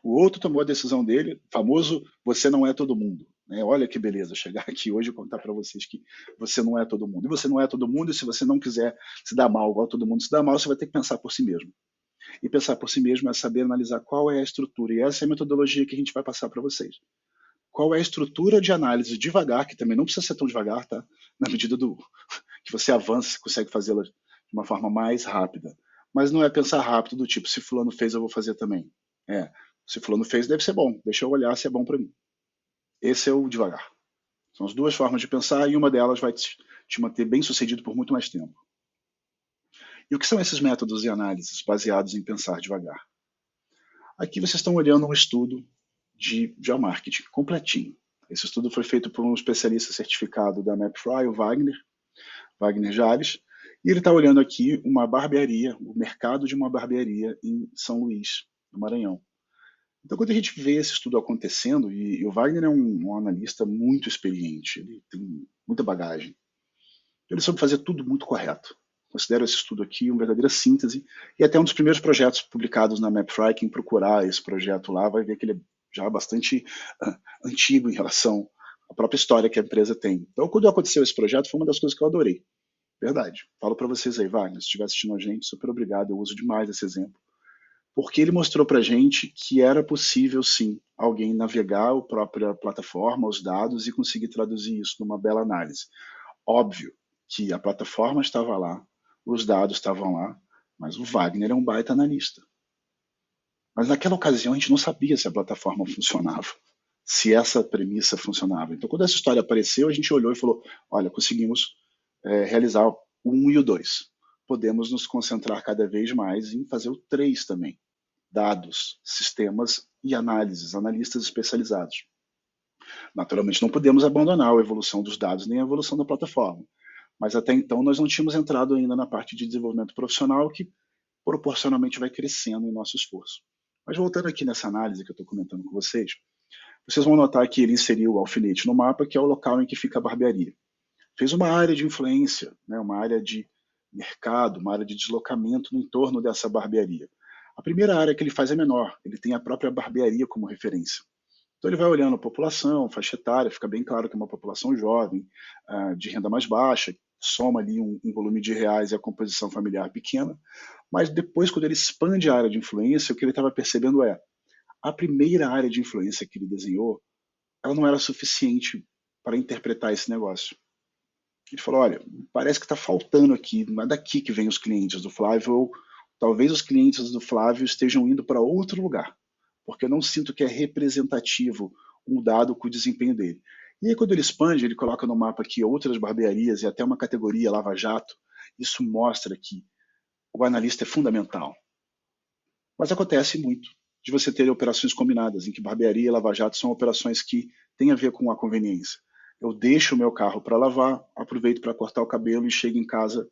O outro tomou a decisão dele, famoso você não é todo mundo. Né? Olha que beleza, chegar aqui hoje e contar para vocês que você não é todo mundo. E você não é todo mundo, e se você não quiser se dar mal igual todo mundo se dá mal, você vai ter que pensar por si mesmo. E pensar por si mesmo é saber analisar qual é a estrutura, e essa é a metodologia que a gente vai passar para vocês. Qual é a estrutura de análise devagar, que também não precisa ser tão devagar, tá? Na medida do que você avança, você consegue fazê-la de uma forma mais rápida. Mas não é pensar rápido do tipo, se fulano fez, eu vou fazer também. Se fulano fez, deve ser bom. Deixa eu olhar se é bom para mim. Esse é o devagar. São as duas formas de pensar e uma delas vai te manter bem sucedido por muito mais tempo. E o que são esses métodos e análises baseados em pensar devagar? Aqui vocês estão olhando um estudo de geomarketing completinho. Esse estudo foi feito por um especialista certificado da MapFry, o Wagner Jales, e ele está olhando aqui uma barbearia, o mercado de uma barbearia em São Luís, no Maranhão. Então, quando a gente vê esse estudo acontecendo, e o Wagner é um analista muito experiente, ele tem muita bagagem, ele soube fazer tudo muito correto. Considero esse estudo aqui uma verdadeira síntese, e até um dos primeiros projetos publicados na MapFry. Quem procurar esse projeto lá vai ver que ele é já bastante antigo em relação à própria história que a empresa tem. Então, quando aconteceu esse projeto, foi uma das coisas que eu adorei. Verdade. Falo para vocês aí, Wagner, se estiver assistindo a gente, super obrigado, eu uso demais esse exemplo. Porque ele mostrou para a gente que era possível, sim, alguém navegar a própria plataforma, os dados, e conseguir traduzir isso numa bela análise. Óbvio que a plataforma estava lá, os dados estavam lá, mas o Wagner é um baita analista. Mas naquela ocasião a gente não sabia se a plataforma funcionava, se essa premissa funcionava. Então, quando essa história apareceu, a gente olhou e falou, olha, conseguimos realizar o 1 e o 2. Podemos nos concentrar cada vez mais em fazer o 3 também. Dados, sistemas e análises, analistas especializados. Naturalmente, não podemos abandonar a evolução dos dados nem a evolução da plataforma. Mas até então nós não tínhamos entrado ainda na parte de desenvolvimento profissional, que proporcionalmente vai crescendo em nosso esforço. Mas voltando aqui nessa análise que eu estou comentando com vocês, vocês vão notar que ele inseriu o alfinete no mapa, que é o local em que fica a barbearia. Fez uma área de influência, né, uma área de mercado, uma área de deslocamento no entorno dessa barbearia. A primeira área que ele faz é menor, ele tem a própria barbearia como referência. Então ele vai olhando a população, faixa etária, fica bem claro que é uma população jovem, de renda mais baixa, soma ali um volume de reais e a composição familiar pequena, mas depois, quando ele expande a área de influência, o que ele estava percebendo é a primeira área de influência que ele desenhou, ela não era suficiente para interpretar esse negócio. Ele falou, olha, parece que está faltando aqui, não é daqui que vem os clientes do Flávio, ou talvez os clientes do Flávio estejam indo para outro lugar, porque eu não sinto que é representativo um dado com o desempenho dele. E aí, quando ele expande, ele coloca no mapa aqui outras barbearias e até uma categoria Lava Jato. Isso mostra que o analista é fundamental. Mas acontece muito de você ter operações combinadas, em que barbearia e Lava Jato são operações que têm a ver com a conveniência. Eu deixo o meu carro para lavar, aproveito para cortar o cabelo e chego em casa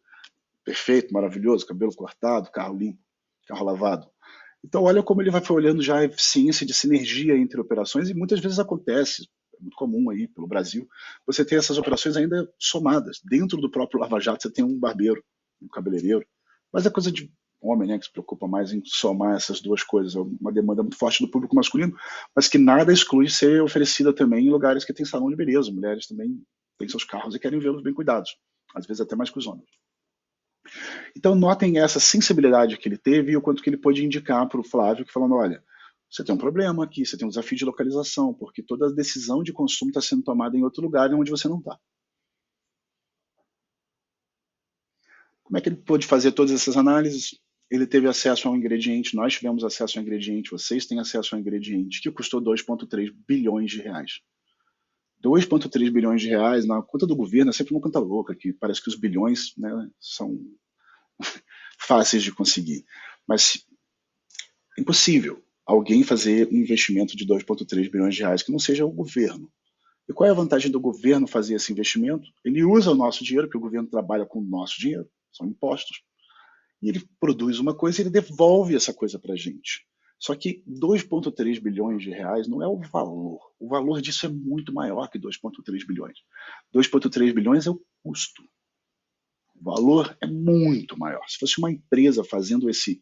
perfeito, maravilhoso, cabelo cortado, carro limpo, carro lavado. Então, olha como ele vai olhando já a eficiência de sinergia entre operações, e muitas vezes acontece, é muito comum aí pelo Brasil, você ter essas operações ainda somadas. Dentro do próprio Lava Jato você tem um barbeiro, um cabeleireiro, mas é coisa de homem, né, que se preocupa mais em somar essas duas coisas, é uma demanda muito forte do público masculino, mas que nada exclui ser oferecida também em lugares que tem salão de beleza. Mulheres também têm seus carros e querem vê-los bem cuidados, às vezes até mais que os homens. Então notem essa sensibilidade que ele teve e o quanto que ele pôde indicar para o Flávio, que falando, olha, você tem um problema aqui, você tem um desafio de localização, porque toda a decisão de consumo está sendo tomada em outro lugar onde você não está. Como é que ele pôde fazer todas essas análises? Ele teve acesso a um ingrediente, nós tivemos acesso a um ingrediente, vocês têm acesso a um ingrediente que custou 2,3 bilhões de reais. 2,3 bilhões de reais na conta do governo é sempre uma conta louca, que parece que os bilhões, né, são fáceis de conseguir. Mas é impossível alguém fazer um investimento de 2,3 bilhões de reais que não seja o governo. E qual é a vantagem do governo fazer esse investimento? Ele usa o nosso dinheiro, porque o governo trabalha com o nosso dinheiro, são impostos, e ele produz uma coisa e ele devolve essa coisa para a gente. Só que 2,3 bilhões de reais não é o valor. O valor disso é muito maior que 2,3 bilhões. 2,3 bilhões é o custo. O valor é muito maior. Se fosse uma empresa fazendo esse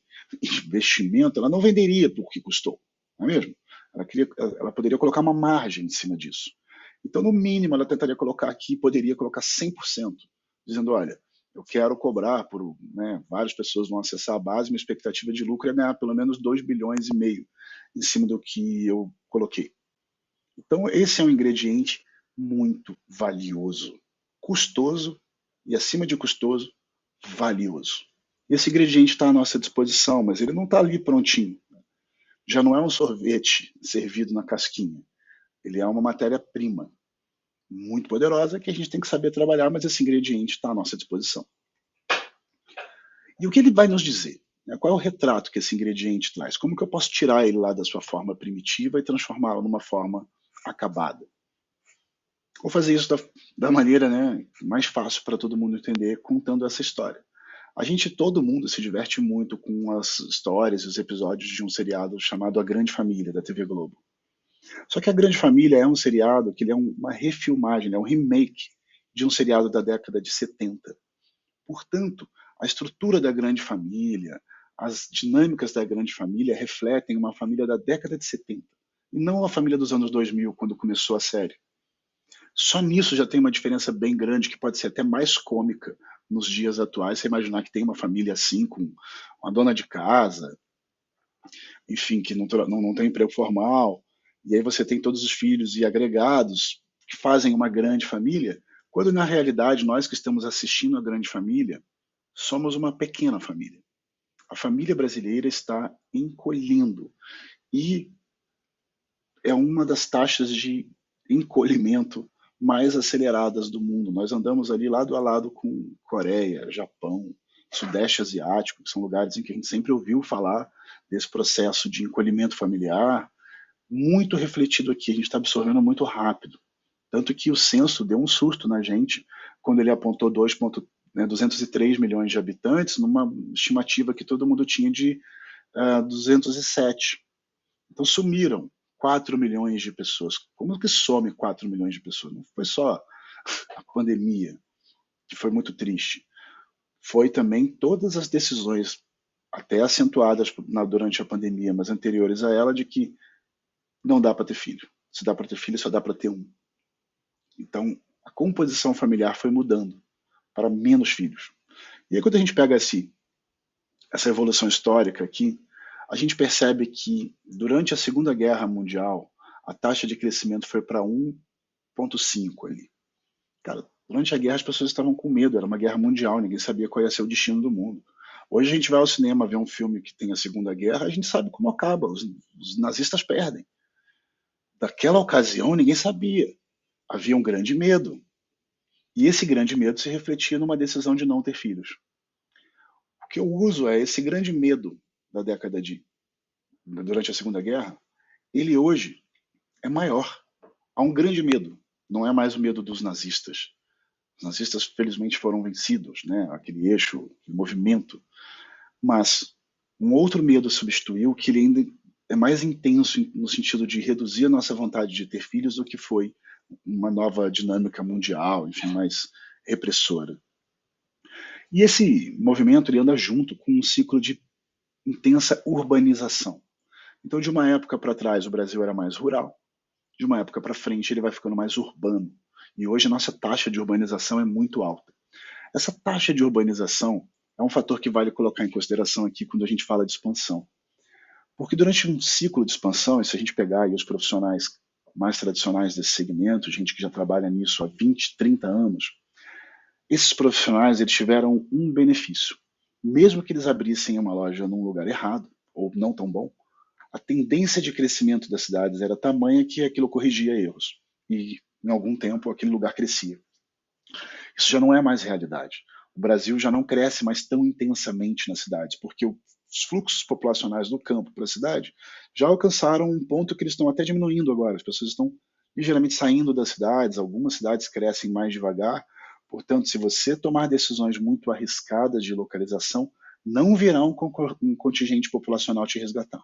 investimento, ela não venderia por que custou, não é mesmo? Ela poderia colocar uma margem em cima disso. Então, no mínimo, ela tentaria colocar aqui, poderia colocar 100%, dizendo, olha, eu quero cobrar por, né, várias pessoas vão acessar a base, minha expectativa de lucro é ganhar pelo menos 2,5 bilhões em cima do que eu coloquei. Então, esse é um ingrediente muito valioso, custoso e, acima de custoso, valioso. Esse ingrediente está à nossa disposição, mas ele não está ali prontinho. Já não é um sorvete servido na casquinha. Ele é uma matéria-prima muito poderosa que a gente tem que saber trabalhar, mas esse ingrediente está à nossa disposição. E o que ele vai nos dizer? Qual é o retrato que esse ingrediente traz? Como que eu posso tirar ele lá da sua forma primitiva e transformá-lo numa forma acabada? Vou fazer isso da maneira, né, mais fácil para todo mundo entender, contando essa história. Todo mundo se diverte muito com as histórias e os episódios de um seriado chamado A Grande Família, da TV Globo. Só que A Grande Família é um seriado que ele é uma refilmagem, é um remake de um seriado da década de 70. Portanto, a estrutura da Grande Família, as dinâmicas da Grande Família refletem uma família da década de 70, e não a família dos anos 2000, quando começou a série. Só nisso já tem uma diferença bem grande, que pode ser até mais cômica nos dias atuais, você imaginar que tem uma família assim, com uma dona de casa, enfim, que não tem emprego formal, e aí você tem todos os filhos e agregados que fazem uma grande família, quando na realidade nós que estamos assistindo a grande família somos uma pequena família. A família brasileira está encolhendo e é uma das taxas de encolhimento mais aceleradas do mundo. Nós andamos ali lado a lado com Coreia, Japão, Sudeste Asiático, que são lugares em que a gente sempre ouviu falar desse processo de encolhimento familiar, muito refletido aqui, a gente está absorvendo muito rápido. Tanto que o censo deu um susto na gente quando ele apontou 203 milhões de habitantes, numa estimativa que todo mundo tinha de 207. Então sumiram 4 milhões de pessoas. Como que some 4 milhões de pessoas? Não foi só a pandemia, que foi muito triste. Foi também todas as decisões, até acentuadas durante a pandemia, mas anteriores a ela, de que não dá para ter filho. Se dá para ter filho, só dá para ter um. Então, a composição familiar foi mudando para menos filhos. E aí, quando a gente pega essa evolução histórica aqui, a gente percebe que durante a Segunda Guerra Mundial, a taxa de crescimento foi para 1,5 ali. Cara, durante a guerra as pessoas estavam com medo, era uma guerra mundial, ninguém sabia qual ia ser o destino do mundo. Hoje a gente vai ao cinema ver um filme que tem a Segunda Guerra, a gente sabe como acaba, os nazistas perdem. Daquela ocasião ninguém sabia, havia um grande medo. E esse grande medo se refletia numa decisão de não ter filhos. O que eu uso é esse grande medo da década durante a Segunda Guerra, ele hoje é maior. Há um grande medo. Não é mais o medo dos nazistas. Os nazistas, felizmente, foram vencidos, né? Aquele eixo, aquele movimento. Mas um outro medo substituiu, que ele ainda é mais intenso no sentido de reduzir a nossa vontade de ter filhos do que foi uma nova dinâmica mundial, enfim, mais repressora. E esse movimento ele anda junto com um ciclo de intensa urbanização. Então, de uma época para trás, o Brasil era mais rural, de uma época para frente, ele vai ficando mais urbano. E hoje a nossa taxa de urbanização é muito alta. Essa taxa de urbanização é um fator que vale colocar em consideração aqui quando a gente fala de expansão. Porque durante um ciclo de expansão, e se a gente pegar aí os profissionais mais tradicionais desse segmento, gente que já trabalha nisso há 20, 30 anos, esses profissionais eles tiveram um benefício. Mesmo que eles abrissem uma loja num lugar errado, ou não tão bom, a tendência de crescimento das cidades era tamanha que aquilo corrigia erros. E em algum tempo aquele lugar crescia. Isso já não é mais realidade. O Brasil já não cresce mais tão intensamente nas cidades, porque os fluxos populacionais do campo para a cidade já alcançaram um ponto que eles estão até diminuindo agora. As pessoas estão ligeiramente saindo das cidades, algumas cidades crescem mais devagar. Portanto, se você tomar decisões muito arriscadas de localização, não virá um contingente populacional te resgatar.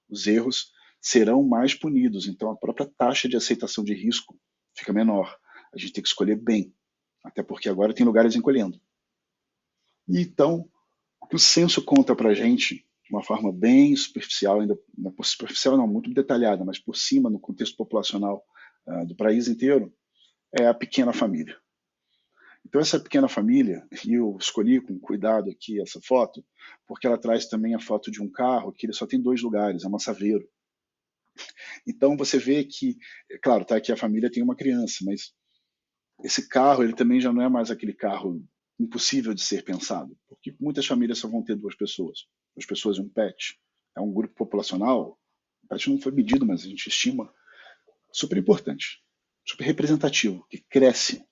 Os erros serão mais punidos, então a própria taxa de aceitação de risco fica menor. A gente tem que escolher bem, até porque agora tem lugares encolhendo. E então, o que o censo conta para a gente, de uma forma bem superficial, ainda superficial não, muito detalhada, mas por cima, no contexto populacional do país inteiro, é a pequena família. Então, essa pequena família, e eu escolhi com cuidado aqui essa foto, porque ela traz também a foto de um carro que ele só tem 2 lugares, é uma Saveiro. Então, você vê que, claro, tá aqui a família tem uma criança, mas esse carro ele também já não é mais aquele carro impossível de ser pensado, porque muitas famílias só vão ter 2 pessoas e um pet. É um grupo populacional, o pet não foi medido, mas a gente estima, super importante, super representativo, que cresce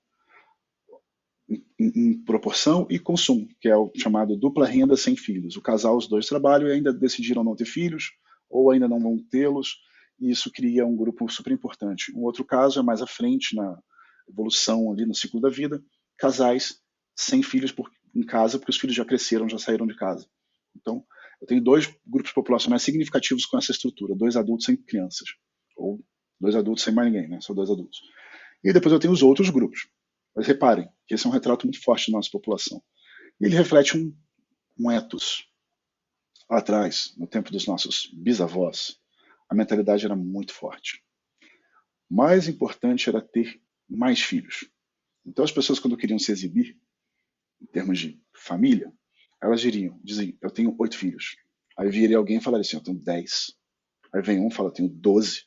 em proporção e consumo, que é o chamado dupla renda sem filhos. O casal, os 2 trabalham e ainda decidiram não ter filhos, ou ainda não vão tê-los, e isso cria um grupo super importante. Um outro caso é mais à frente, na evolução ali no ciclo da vida, casais sem filhos em casa, porque os filhos já cresceram, já saíram de casa. Então, eu tenho 2 grupos populacionais significativos com essa estrutura, 2 adultos sem crianças, ou 2 adultos sem mais ninguém, né? Só 2 adultos. E depois eu tenho os outros grupos. Mas reparem que esse é um retrato muito forte da nossa população. E ele reflete um ethos. Lá atrás, no tempo dos nossos bisavós, a mentalidade era muito forte. O mais importante era ter mais filhos. Então as pessoas, quando queriam se exibir, em termos de família, elas diziam, eu tenho 8 filhos. Aí viria alguém e falaria assim, eu tenho 10. Aí vem um e fala, eu tenho 12.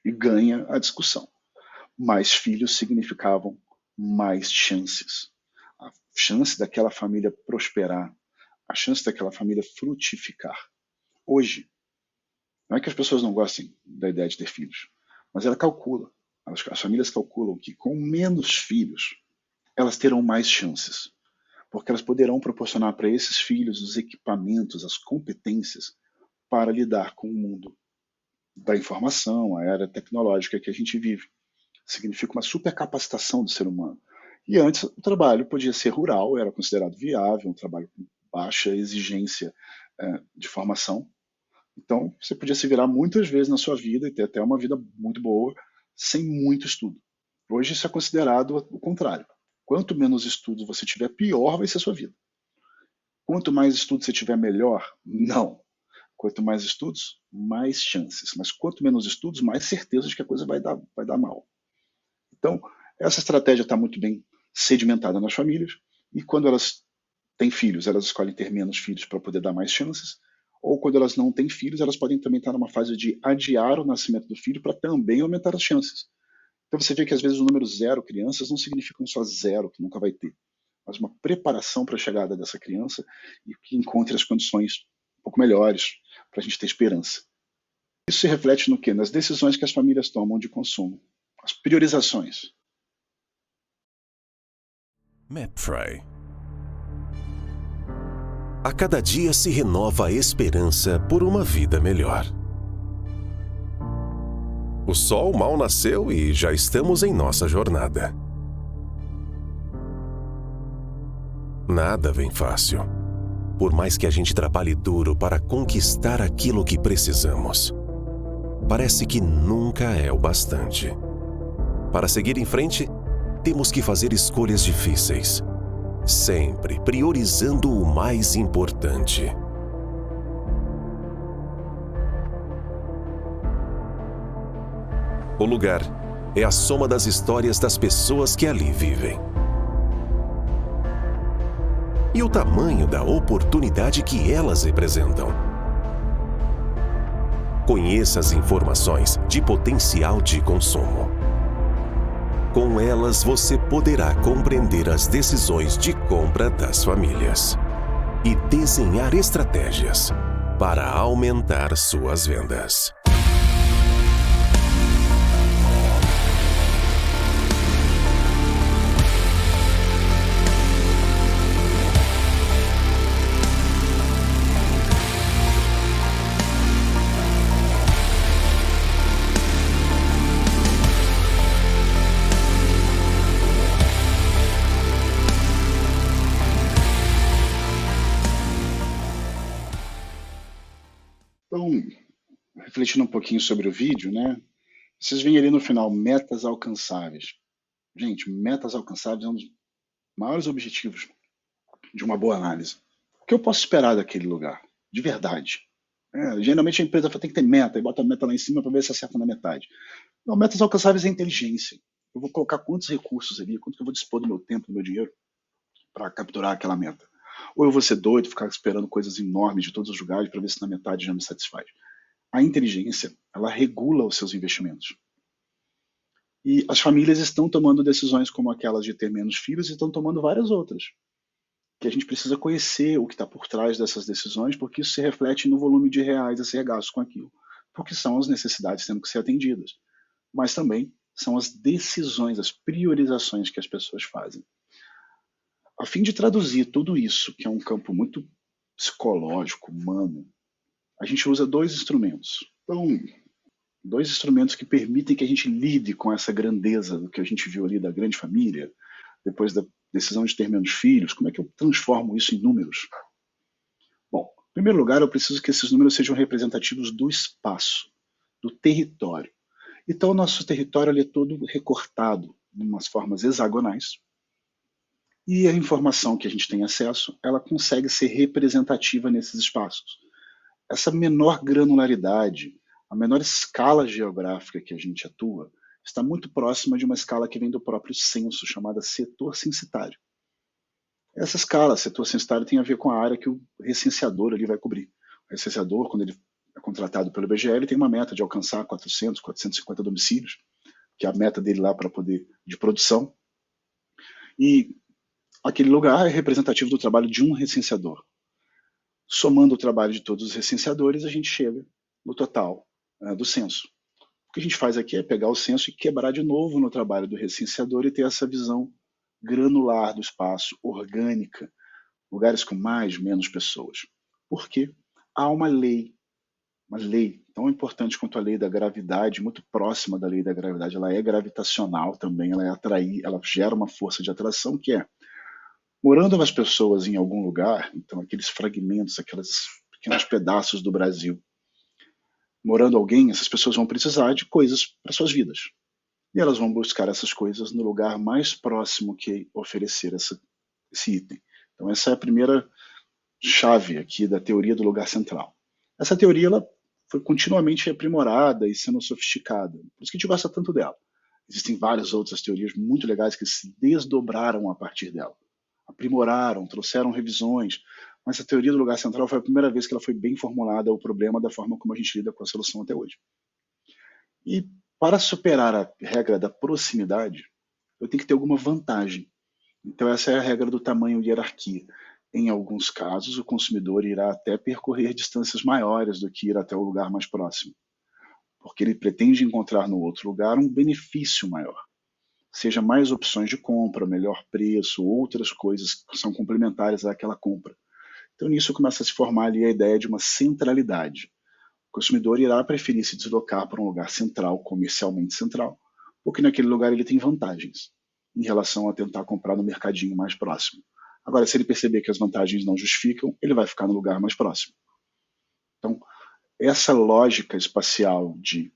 E ganha a discussão. Mais filhos significavam mais chances. A chance daquela família prosperar, a chance daquela família frutificar. Hoje, não é que as pessoas não gostem da ideia de ter filhos, mas ela calcula, as famílias calculam que com menos filhos, elas terão mais chances, porque elas poderão proporcionar para esses filhos os equipamentos, as competências para lidar com o mundo da informação, a era tecnológica que a gente vive. Significa uma supercapacitação do ser humano. E antes o trabalho podia ser rural, era considerado viável, um trabalho com baixa exigência de formação. Então você podia se virar muitas vezes na sua vida e ter até uma vida muito boa sem muito estudo. Hoje isso é considerado o contrário. Quanto menos estudos você tiver, pior vai ser a sua vida. Quanto mais estudos você tiver, melhor? Não. Quanto mais estudos, mais chances. Mas quanto menos estudos, mais certeza de que a coisa vai dar mal. Então, essa estratégia está muito bem sedimentada nas famílias, e quando elas têm filhos, elas escolhem ter menos filhos para poder dar mais chances, ou quando elas não têm filhos, elas podem também estar numa fase de adiar o nascimento do filho para também aumentar as chances. Então você vê que às vezes o número 0 crianças não significa só 0, que nunca vai ter, mas uma preparação para a chegada dessa criança e que encontre as condições um pouco melhores para a gente ter esperança. Isso se reflete no quê? Nas decisões que as famílias tomam de consumo. As priorizações. MapFry. A cada dia se renova a esperança por uma vida melhor. O sol mal nasceu e já estamos em nossa jornada. Nada vem fácil, por mais que a gente trabalhe duro para conquistar aquilo que precisamos. Parece que nunca é o bastante. Para seguir em frente, temos que fazer escolhas difíceis, sempre priorizando o mais importante. O lugar é a soma das histórias das pessoas que ali vivem. E o tamanho da oportunidade que elas representam. Conheça as informações de potencial de consumo. Com elas, você poderá compreender as decisões de compra das famílias e desenhar estratégias para aumentar suas vendas. Então, refletindo um pouquinho sobre o vídeo, né? Vocês veem ali no final, metas alcançáveis. Gente, metas alcançáveis é um dos maiores objetivos de uma boa análise. O que eu posso esperar daquele lugar? De verdade. Geralmente a empresa tem que ter meta, e bota a meta lá em cima para ver se acerta na metade. Não, metas alcançáveis é inteligência. Eu vou colocar quantos recursos ali, quanto que eu vou dispor do meu tempo, do meu dinheiro, para capturar aquela meta. Ou eu vou ser doido, ficar esperando coisas enormes de todos os lugares para ver se na metade já me satisfaz. A inteligência, ela regula os seus investimentos. E as famílias estão tomando decisões como aquelas de ter menos filhos e estão tomando várias outras. Que a gente precisa conhecer o que está por trás dessas decisões, porque isso se reflete no volume de reais a ser gasto com aquilo. Porque são as necessidades tendo que ser atendidas. Mas também são as decisões, as priorizações que as pessoas fazem. A fim de traduzir tudo isso, que é um campo muito psicológico, humano, a gente usa dois instrumentos. Então, dois instrumentos que permitem que a gente lide com essa grandeza do que a gente viu ali da grande família, depois da decisão de ter menos filhos, como é que eu transformo isso em números? Bom, em primeiro lugar, eu preciso que esses números sejam representativos do espaço, do território. Então, o nosso território ele é todo recortado em umas formas hexagonais, e a informação que a gente tem acesso, ela consegue ser representativa nesses espaços. Essa menor granularidade, a menor escala geográfica que a gente atua, está muito próxima de uma escala que vem do próprio censo, chamada setor censitário. Essa escala, setor censitário, tem a ver com a área que o recenseador ali vai cobrir. O recenseador, quando ele é contratado pelo IBGE, ele tem uma meta de alcançar 400, 450 domicílios, que é a meta dele lá para poder de produção. E aquele lugar é representativo do trabalho de um recenseador. Somando o trabalho de todos os recenseadores, a gente chega no total do censo. O que a gente faz aqui é pegar o censo e quebrar de novo no trabalho do recenseador e ter essa visão granular do espaço, orgânica, lugares com mais, menos pessoas. Por quê? Há uma lei tão importante quanto a lei da gravidade, muito próxima da lei da gravidade, ela é gravitacional também, ela gera uma força de atração que é morando as pessoas em algum lugar, então aqueles fragmentos, aqueles pequenos pedaços do Brasil, morando alguém, essas pessoas vão precisar de coisas para suas vidas. E elas vão buscar essas coisas no lugar mais próximo que oferecer esse item. Então essa é a primeira chave aqui da teoria do lugar central. Essa teoria ela foi continuamente aprimorada e sendo sofisticada, por isso que a gente gosta tanto dela. Existem várias outras teorias muito legais que se desdobraram a partir dela. Aprimoraram, trouxeram revisões, mas a teoria do lugar central foi a primeira vez que ela foi bem formulada, o problema da forma como a gente lida com a solução até hoje. E para superar a regra da proximidade, eu tenho que ter alguma vantagem. Então essa é a regra do tamanho e hierarquia. Em alguns casos, o consumidor irá até percorrer distâncias maiores do que ir até o lugar mais próximo, porque ele pretende encontrar no outro lugar um benefício maior. Seja mais opções de compra, melhor preço, outras coisas que são complementares àquela compra. Então nisso começa a se formar ali a ideia de uma centralidade. O consumidor irá preferir se deslocar para um lugar central, comercialmente central, porque naquele lugar ele tem vantagens em relação a tentar comprar no mercadinho mais próximo. Agora, se ele perceber que as vantagens não justificam, ele vai ficar no lugar mais próximo. Então, essa lógica espacial de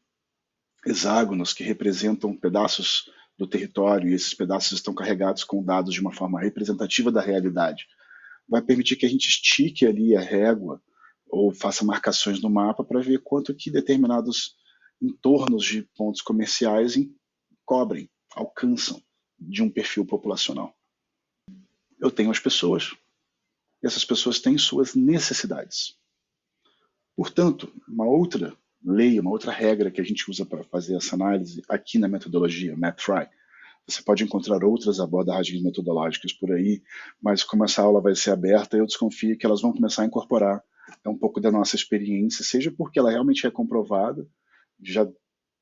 hexágonos que representam pedaços do território, e esses pedaços estão carregados com dados de uma forma representativa da realidade, vai permitir que a gente estique ali a régua ou faça marcações no mapa para ver quanto que determinados entornos de pontos comerciais cobrem, alcançam de um perfil populacional. Eu tenho as pessoas, e essas pessoas têm suas necessidades. Portanto, uma outra lei, uma outra regra que a gente usa para fazer essa análise aqui na metodologia MapFry, você pode encontrar outras abordagens metodológicas por aí, mas como essa aula vai ser aberta, eu desconfio que elas vão começar a incorporar um pouco da nossa experiência, seja porque ela realmente é comprovada, já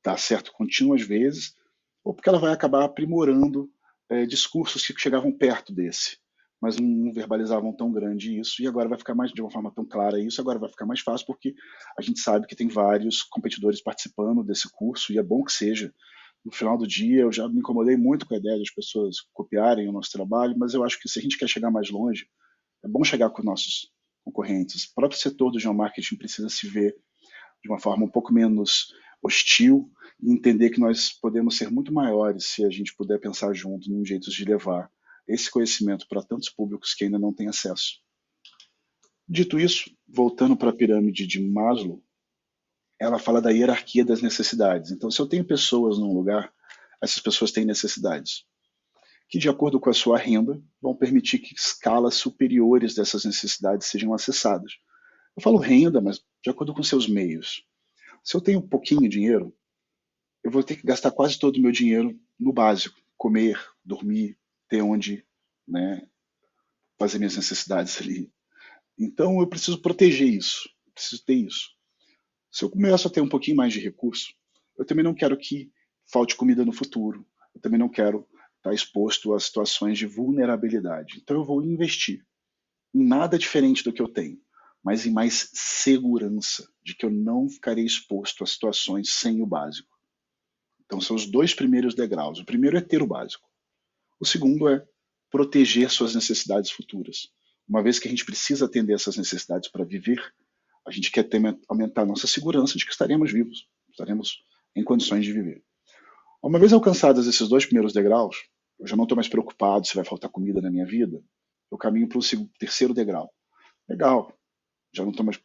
dá certo contínuas vezes, ou porque ela vai acabar aprimorando discursos que chegavam perto desse, mas não verbalizavam tão grande isso, e agora vai ficar mais de uma forma tão clara isso, agora vai ficar mais fácil porque a gente sabe que tem vários competidores participando desse curso, e é bom que seja. No final do dia, eu já me incomodei muito com a ideia das pessoas copiarem o nosso trabalho, mas eu acho que se a gente quer chegar mais longe, é bom chegar com nossos concorrentes. O próprio setor do geomarketing precisa se ver de uma forma um pouco menos hostil e entender que nós podemos ser muito maiores se a gente puder pensar junto em jeitos de levar esse conhecimento para tantos públicos que ainda não têm acesso. Dito isso, voltando para a pirâmide de Maslow, ela fala da hierarquia das necessidades. Então, se eu tenho pessoas num lugar, essas pessoas têm necessidades, que, de acordo com a sua renda, vão permitir que escalas superiores dessas necessidades sejam acessadas. Eu falo renda, mas de acordo com seus meios. Se eu tenho um pouquinho de dinheiro, eu vou ter que gastar quase todo o meu dinheiro no básico: comer, dormir, ter onde, né, fazer minhas necessidades ali. Então, eu preciso proteger isso, eu preciso ter isso. Se eu começo a ter um pouquinho mais de recurso, eu também não quero que falte comida no futuro. Eu também não quero estar exposto a situações de vulnerabilidade. Então eu vou investir em nada diferente do que eu tenho, mas em mais segurança de que eu não ficarei exposto a situações sem o básico. Então são os dois primeiros degraus. O primeiro é ter o básico. O segundo é proteger suas necessidades futuras. Uma vez que a gente precisa atender essas necessidades para viver, a gente quer aumentar a nossa segurança de que estaremos vivos, estaremos em condições de viver. Uma vez alcançados esses dois primeiros degraus, eu já não estou mais preocupado se vai faltar comida na minha vida, eu caminho para o terceiro degrau. Legal, já não estou mais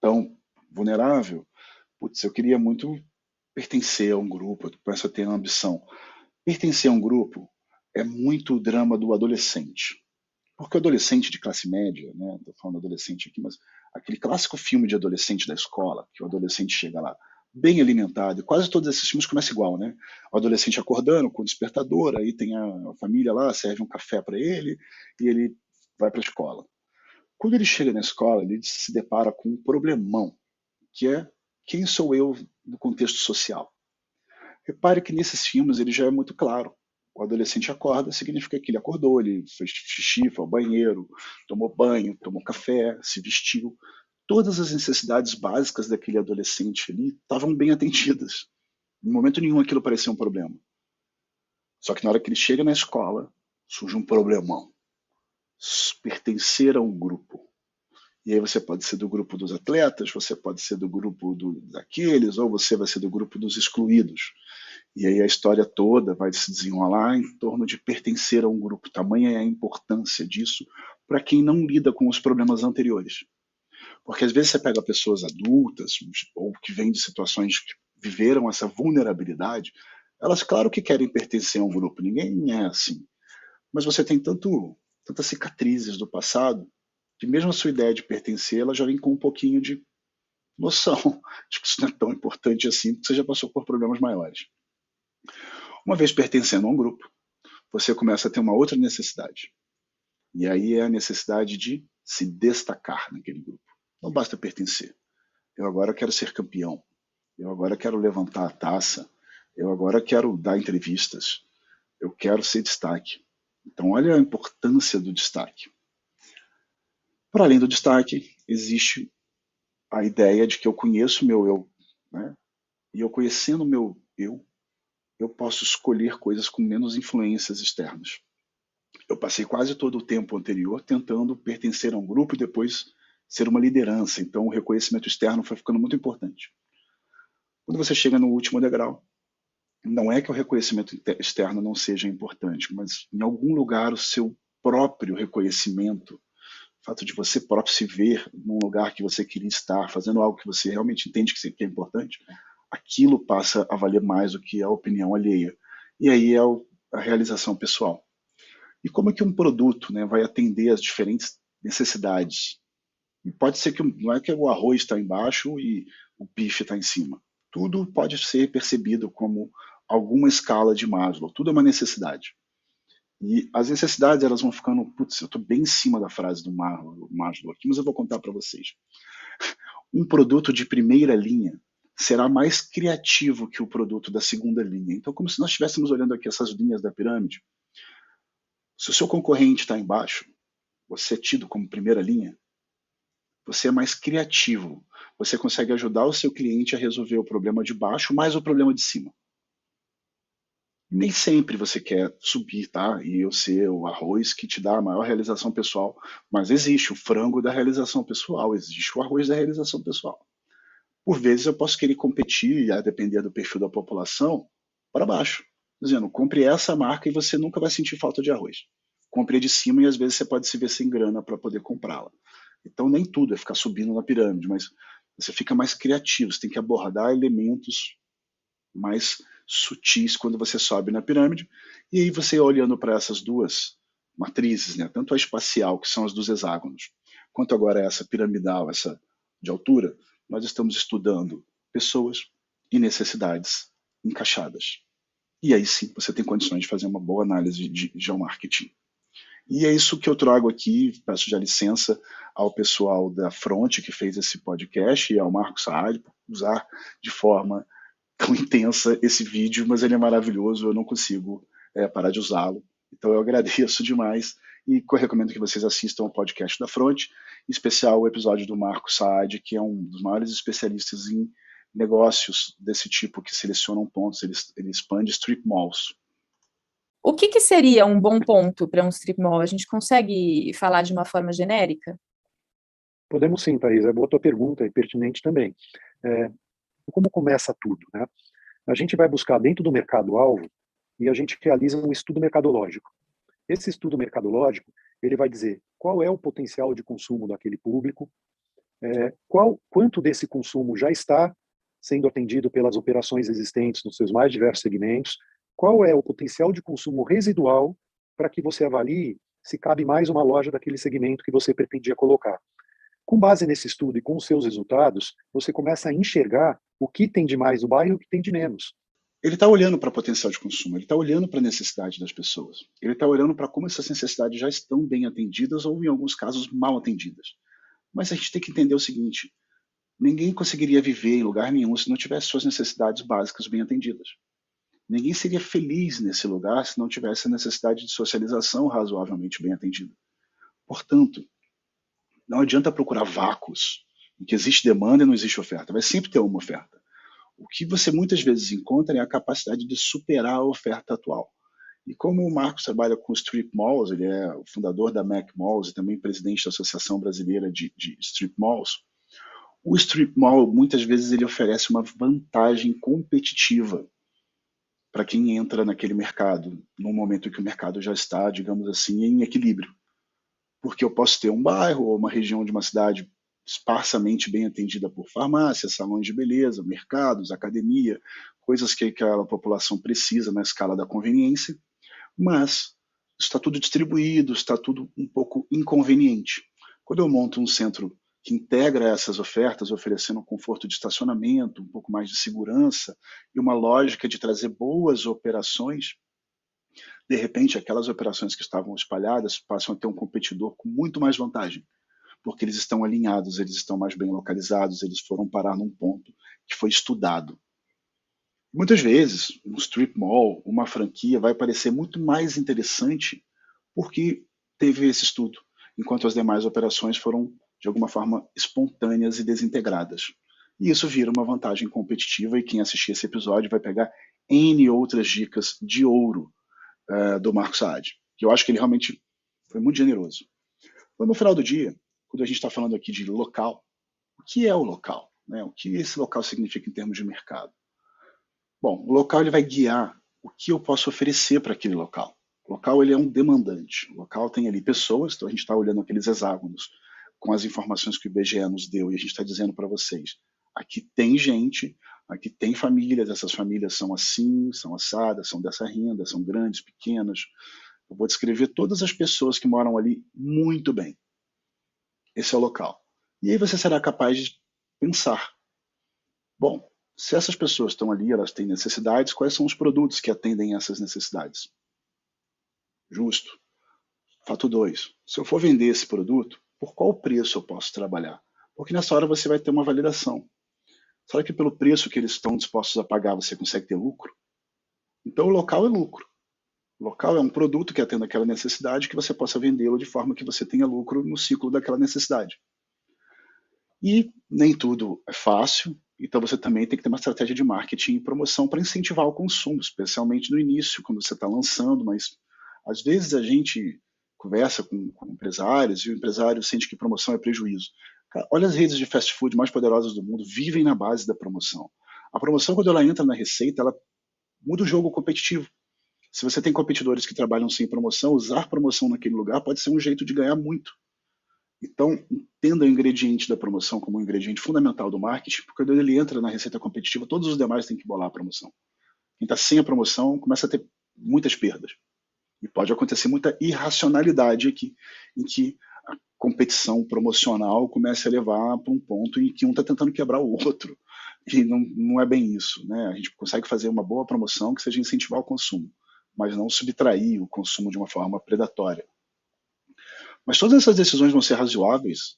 tão vulnerável. Putz, eu queria muito pertencer a um grupo, eu começo a ter uma ambição. Pertencer a um grupo é muito o drama do adolescente. Porque o adolescente de classe média, né, estou falando adolescente aqui, mas aquele clássico filme de adolescente da escola, que o adolescente chega lá bem alimentado, e quase todos esses filmes começam igual, né? O adolescente acordando com o despertador, aí tem a família lá, serve um café para ele, e ele vai para a escola. Quando ele chega na escola, ele se depara com um problemão, que é: quem sou eu no contexto social? Repare que nesses filmes ele já é muito claro. O adolescente acorda, significa que ele acordou, ele fez xixi, foi ao banheiro, tomou banho, tomou café, se vestiu. Todas as necessidades básicas daquele adolescente ali estavam bem atendidas. Em momento nenhum aquilo parecia um problema. Só que na hora que ele chega na escola, surge um problemão: pertencer a um grupo. E aí você pode ser do grupo dos atletas, você pode ser do grupo daqueles, ou você vai ser do grupo dos excluídos. E aí a história toda vai se desenrolar em torno de pertencer a um grupo. Tamanha é a importância disso para quem não lida com os problemas anteriores. Porque às vezes você pega pessoas adultas ou que vêm de situações que viveram essa vulnerabilidade, elas claro que querem pertencer a um grupo, ninguém é assim. Mas você tem tantas cicatrizes do passado que mesmo a sua ideia de pertencer, ela já vem com um pouquinho de noção de que isso não é tão importante assim, porque você já passou por problemas maiores. Uma vez pertencendo a um grupo, você começa a ter uma outra necessidade. E aí é a necessidade de se destacar naquele grupo. Não basta pertencer. Eu agora quero ser campeão. Eu agora quero levantar a taça. Eu agora quero dar entrevistas. Eu quero ser destaque. Então, olha a importância do destaque. Para além do destaque, existe a ideia de que eu conheço o meu eu, né? E eu conhecendo o meu eu posso escolher coisas com menos influências externas. Eu passei quase todo o tempo anterior tentando pertencer a um grupo e depois ser uma liderança, então o reconhecimento externo foi ficando muito importante. Quando você chega no último degrau, não é que o reconhecimento externo não seja importante, mas em algum lugar o seu próprio reconhecimento, o fato de você próprio se ver num lugar que você queria estar, fazendo algo que você realmente entende que é importante, aquilo passa a valer mais do que a opinião alheia. E aí é a realização pessoal. E como é que um produto, né, vai atender às diferentes necessidades? E pode ser que não é que o arroz está embaixo e o bife está em cima. Tudo pode ser percebido como alguma escala de Maslow. Tudo é uma necessidade. E as necessidades elas vão ficando, putz, eu estou bem em cima da frase do Maslow aqui, mas eu vou contar para vocês. Um produto de primeira linha será mais criativo que o produto da segunda linha. Então, como se nós estivéssemos olhando aqui essas linhas da pirâmide, se o seu concorrente está embaixo, você é tido como primeira linha, você é mais criativo. Você consegue ajudar o seu cliente a resolver o problema de baixo mais o problema de cima. Nem sempre você quer subir, tá? E eu ser o arroz que te dá a maior realização pessoal. Mas existe o frango da realização pessoal, existe o arroz da realização pessoal. Por vezes eu posso querer competir, a depender do perfil da população, para baixo. Dizendo, compre essa marca e você nunca vai sentir falta de arroz. Compre a de cima e às vezes você pode se ver sem grana para poder comprá-la. Então nem tudo é ficar subindo na pirâmide, mas você fica mais criativo, você tem que abordar elementos mais sutis quando você sobe na pirâmide. E aí você olhando para essas duas matrizes, né, tanto a espacial, que são as dos hexágonos, quanto agora essa piramidal, essa de altura, nós estamos estudando pessoas e necessidades encaixadas. E aí sim você tem condições de fazer uma boa análise de geomarketing. E é isso que eu trago aqui, peço já licença ao pessoal da Front que fez esse podcast e ao Marco Saad por usar de forma tão intensa esse vídeo, mas ele é maravilhoso, eu não consigo parar de usá-lo. Então eu agradeço demais e recomendo que vocês assistam ao podcast da Front, em especial o episódio do Marco Saad, que é um dos maiores especialistas em negócios desse tipo, que selecionam pontos, ele expande strip malls. O que seria um bom ponto para um strip mall? A gente consegue falar de uma forma genérica? Podemos sim, Thaís. É boa tua pergunta e pertinente também. Como começa tudo, né? A gente vai buscar dentro do mercado-alvo e a gente realiza um estudo mercadológico. Esse estudo mercadológico, ele vai dizer qual é o potencial de consumo daquele público, quanto desse consumo já está sendo atendido pelas operações existentes nos seus mais diversos segmentos, qual é o potencial de consumo residual para que você avalie se cabe mais uma loja daquele segmento que você pretendia colocar. Com base nesse estudo e com os seus resultados, você começa a enxergar o que tem de mais no bairro e o que tem de menos. Ele está olhando para o potencial de consumo, ele está olhando para a necessidade das pessoas, ele está olhando para como essas necessidades já estão bem atendidas ou, em alguns casos, mal atendidas. Mas a gente tem que entender o seguinte, ninguém conseguiria viver em lugar nenhum se não tivesse suas necessidades básicas bem atendidas. Ninguém seria feliz nesse lugar se não tivesse a necessidade de socialização razoavelmente bem atendida. Portanto, não adianta procurar vácuos em que existe demanda e não existe oferta. Vai sempre ter uma oferta. O que você muitas vezes encontra é a capacidade de superar a oferta atual. E como o Marcos trabalha com strip malls, ele é o fundador da Mac Malls e também presidente da Associação Brasileira de Strip Malls, o strip mall muitas vezes ele oferece uma vantagem competitiva para quem entra naquele mercado, no momento que o mercado já está, digamos assim, em equilíbrio. Porque eu posso ter um bairro ou uma região de uma cidade esparsamente bem atendida por farmácias, salões de beleza, mercados, academia, coisas que aquela população precisa na escala da conveniência, mas está tudo distribuído, está tudo um pouco inconveniente. Quando eu monto um centro que integra essas ofertas, oferecendo um conforto de estacionamento, um pouco mais de segurança e uma lógica de trazer boas operações, de repente aquelas operações que estavam espalhadas passam a ter um competidor com muito mais vantagem, porque eles estão alinhados, eles estão mais bem localizados, eles foram parar num ponto que foi estudado. Muitas vezes, um strip mall, uma franquia vai parecer muito mais interessante porque teve esse estudo, enquanto as demais operações foram de alguma forma espontâneas e desintegradas. E isso vira uma vantagem competitiva e quem assistir esse episódio vai pegar N outras dicas de ouro do Marco Saad, que eu acho que ele realmente foi muito generoso. Mas no final do dia, quando a gente está falando aqui de local, o que é o local? Né? O que esse local significa em termos de mercado? Bom, o local ele vai guiar o que eu posso oferecer para aquele local. O local ele é um demandante. O local tem ali pessoas, então a gente está olhando aqueles hexágonos com as informações que o IBGE nos deu e a gente está dizendo para vocês, Aqui tem gente, aqui tem famílias, essas famílias são assim, são assadas, são dessa renda, são grandes, pequenas. Eu vou descrever todas as pessoas que moram ali muito bem. Esse é o local. E aí você será capaz de pensar, bom, se essas pessoas estão ali, elas têm necessidades, quais são os produtos que atendem essas necessidades? Justo. Fato 2. Se eu for vender esse produto, por qual preço eu posso trabalhar? Porque nessa hora você vai ter uma validação. Será que pelo preço que eles estão dispostos a pagar você consegue ter lucro? Então o local é lucro. O local é um produto que atenda aquela necessidade que você possa vendê-lo de forma que você tenha lucro no ciclo daquela necessidade. E nem tudo é fácil, então você também tem que ter uma estratégia de marketing e promoção para incentivar o consumo, especialmente no início, quando você está lançando, mas às vezes a gente conversa com empresários e o empresário sente que promoção é prejuízo. Cara, olha as redes de fast food mais poderosas do mundo, vivem na base da promoção. A promoção, quando ela entra na receita, ela muda o jogo competitivo. Se você tem competidores que trabalham sem promoção, usar promoção naquele lugar pode ser um jeito de ganhar muito. Então, entenda o ingrediente da promoção como um ingrediente fundamental do marketing, porque quando ele entra na receita competitiva, todos os demais têm que bolar a promoção. Quem está sem a promoção começa a ter muitas perdas. E pode acontecer muita irracionalidade aqui, em que a competição promocional começa a levar para um ponto em que um está tentando quebrar o outro. E não é bem isso, né? A gente consegue fazer uma boa promoção que seja incentivar o consumo, mas não subtrair o consumo de uma forma predatória. Mas todas essas decisões vão ser razoáveis